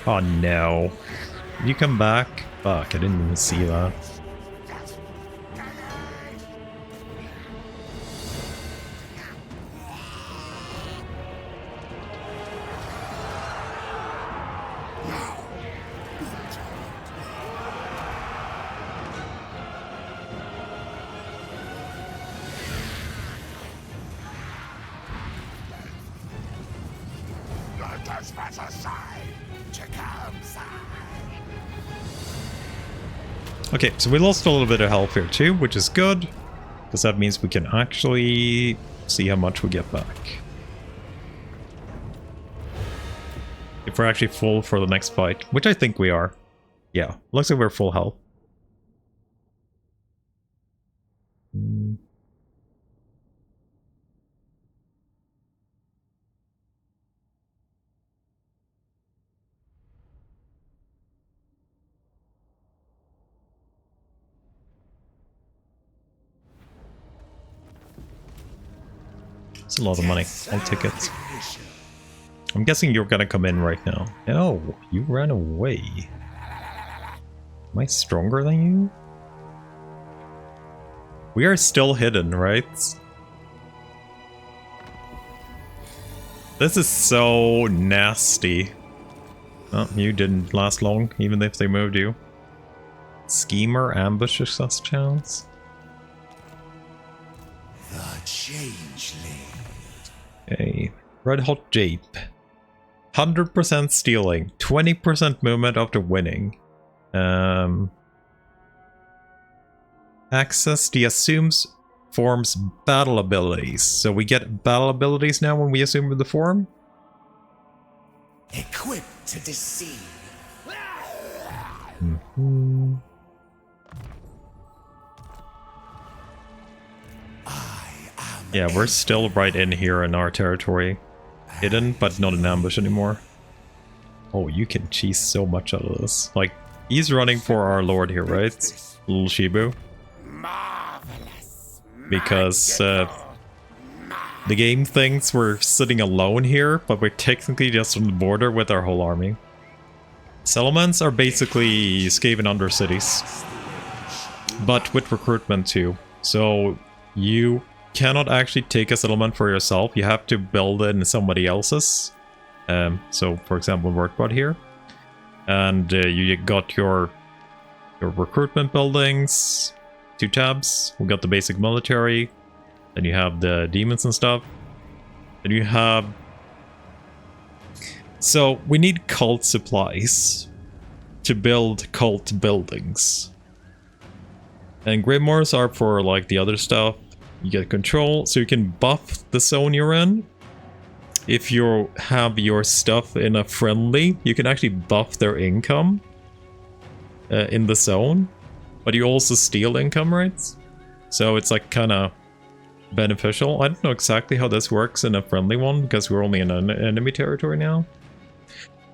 S1: Oh no. Did you come back? Fuck, I didn't even see that. Okay, so we lost a little bit of health here too, which is good, because that means we can actually see how much we get back. If we're actually full for the next fight, which I think we are. Yeah, looks like we're full health. It's a lot of money. I'll take it. I'm guessing you're gonna come in right now. No, you ran away. Am I stronger than you? We are still hidden, right? This is so nasty. Oh, you didn't last long, even if they moved you. Schemer ambushes us chance.
S3: The Changeling.
S1: Okay. Red Hot Jape. 100% stealing. 20% movement after winning. Access the assumes form's battle abilities. So we get battle abilities now when we assume the form?
S3: Equipped to deceive.
S1: Mm-hmm. Yeah, we're still right in here in our territory. Hidden, but not an ambush anymore. Oh, you can cheese so much out of this. Like, he's running for our lord here, right? Little Shibu.
S6: Marvelous.
S1: Because the game thinks we're sitting alone here, but we're technically just on the border with our whole army. Settlements are basically Skaven Undercities, but with recruitment too. So you cannot actually take a settlement for yourself. You have to build it in somebody else's. So for example, Workbot here, and you got your recruitment buildings, 2 tabs. We got the basic military, then you have the demons and stuff. Then you have So we need cult supplies to build cult buildings. And grimoires are for like the other stuff. You get control, so you can buff the zone you're in. If you have your stuff in a friendly, you can actually buff their income in the zone. But you also steal income rates. So it's like kind of beneficial. I don't know exactly how this works in a friendly one because we're only in an enemy territory now.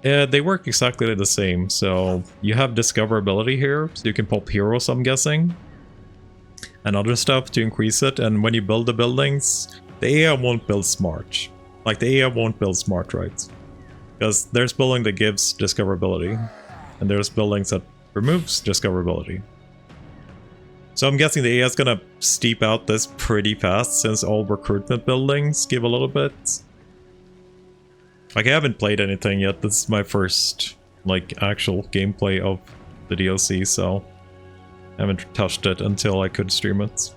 S1: They work exactly the same. So you have discoverability here, so you can pop heroes, I'm guessing, and other stuff to increase it. And when you build the buildings, the AI won't build smart. Like the AI won't build smart, right? Because there's building that gives discoverability, and there's buildings that removes discoverability. So I'm guessing the AI is gonna steep out this pretty fast since all recruitment buildings give a little bit. Like I haven't played anything yet. This is my first like actual gameplay of the DLC, so I haven't touched it until I could stream it.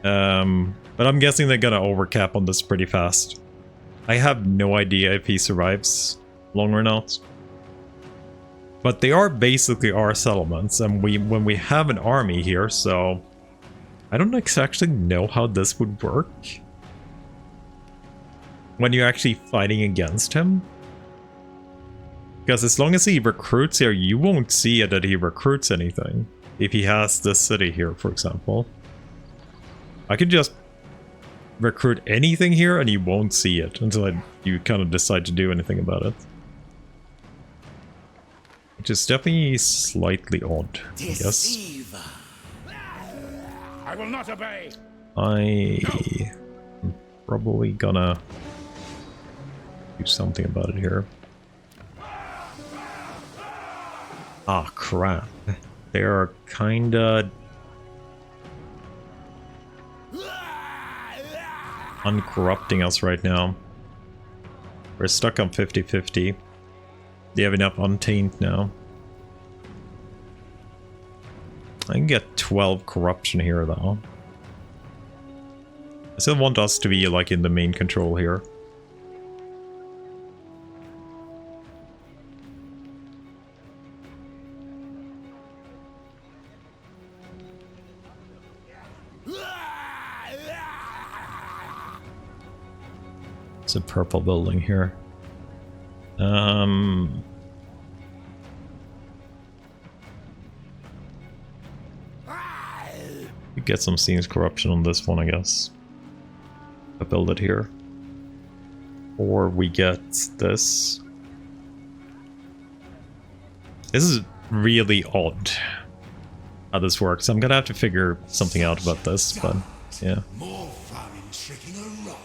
S1: But I'm guessing they're gonna overcap on this pretty fast. I have no idea if he survives long or not. But they are basically our settlements, and when we have an army here, so I don't actually know how this would work when you're actually fighting against him. Because as long as he recruits here, you won't see it that he recruits anything. If he has this city here, for example, I could just recruit anything here and you won't see it until you kind of decide to do anything about it. Which is definitely slightly odd, I guess.
S6: I will not obey.
S1: I'm probably gonna do something about it here. Ah, crap. They are kinda uncorrupting us right now. We're stuck on 50-50. They have enough untamed now. I can get 12 corruption here though. I still want us to be like in the main control here. It's a purple building here. We get some scenes corruption on this one, I guess. I build it here. Or we get this. This is really odd how this works. I'm gonna have to figure something out about this, but yeah.
S3: More fun in tricking a rock.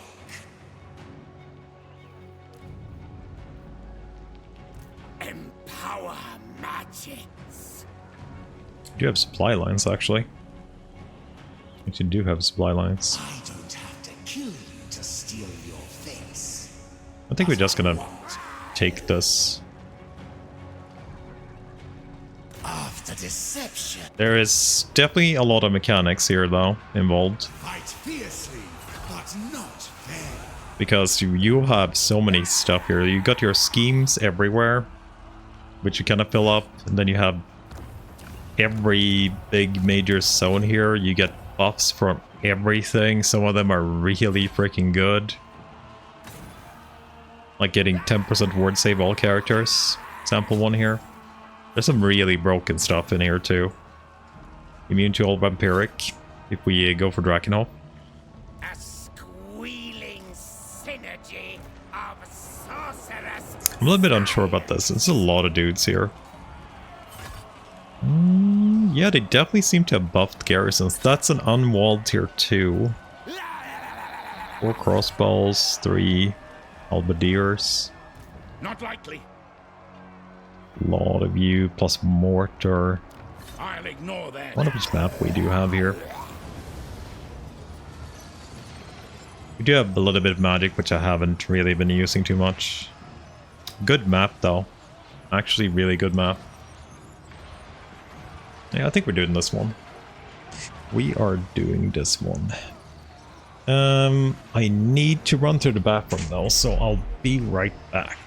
S6: Empower magics.
S1: You have supply lines, actually. You do have supply lines.
S3: I don't have to kill you to steal your face.
S1: I think we're just gonna take this.
S3: After deception,
S1: There is definitely a lot of mechanics here, though, involved.
S3: fight fiercely, but not fair.
S1: Because you have so many stuff here. You got your schemes everywhere, which you kind of fill up. And then you have every big major zone here. You get buffs from everything. Some of them are really freaking good. Like getting 10% ward save all characters. Sample one here. There's some really broken stuff in here too. Immune to all vampiric if we go for Drakenhof.
S6: A squealing synergy of sorcerers.
S1: I'm a little bit unsure about this. There's a lot of dudes here. Yeah, they definitely seem to have buffed garrisons. That's an unwalled tier 2. 4 crossbows, 3 halberdiers.
S6: Not likely.
S1: A lot of you, plus mortar.
S6: I'll ignore that.
S1: I wonder which map we do have here. We do have a little bit of magic, which I haven't really been using too much. Good map, though. Actually, really good map. Yeah, I think we're doing this one. We are doing this one. I need to run through the bathroom, though, so I'll be right back.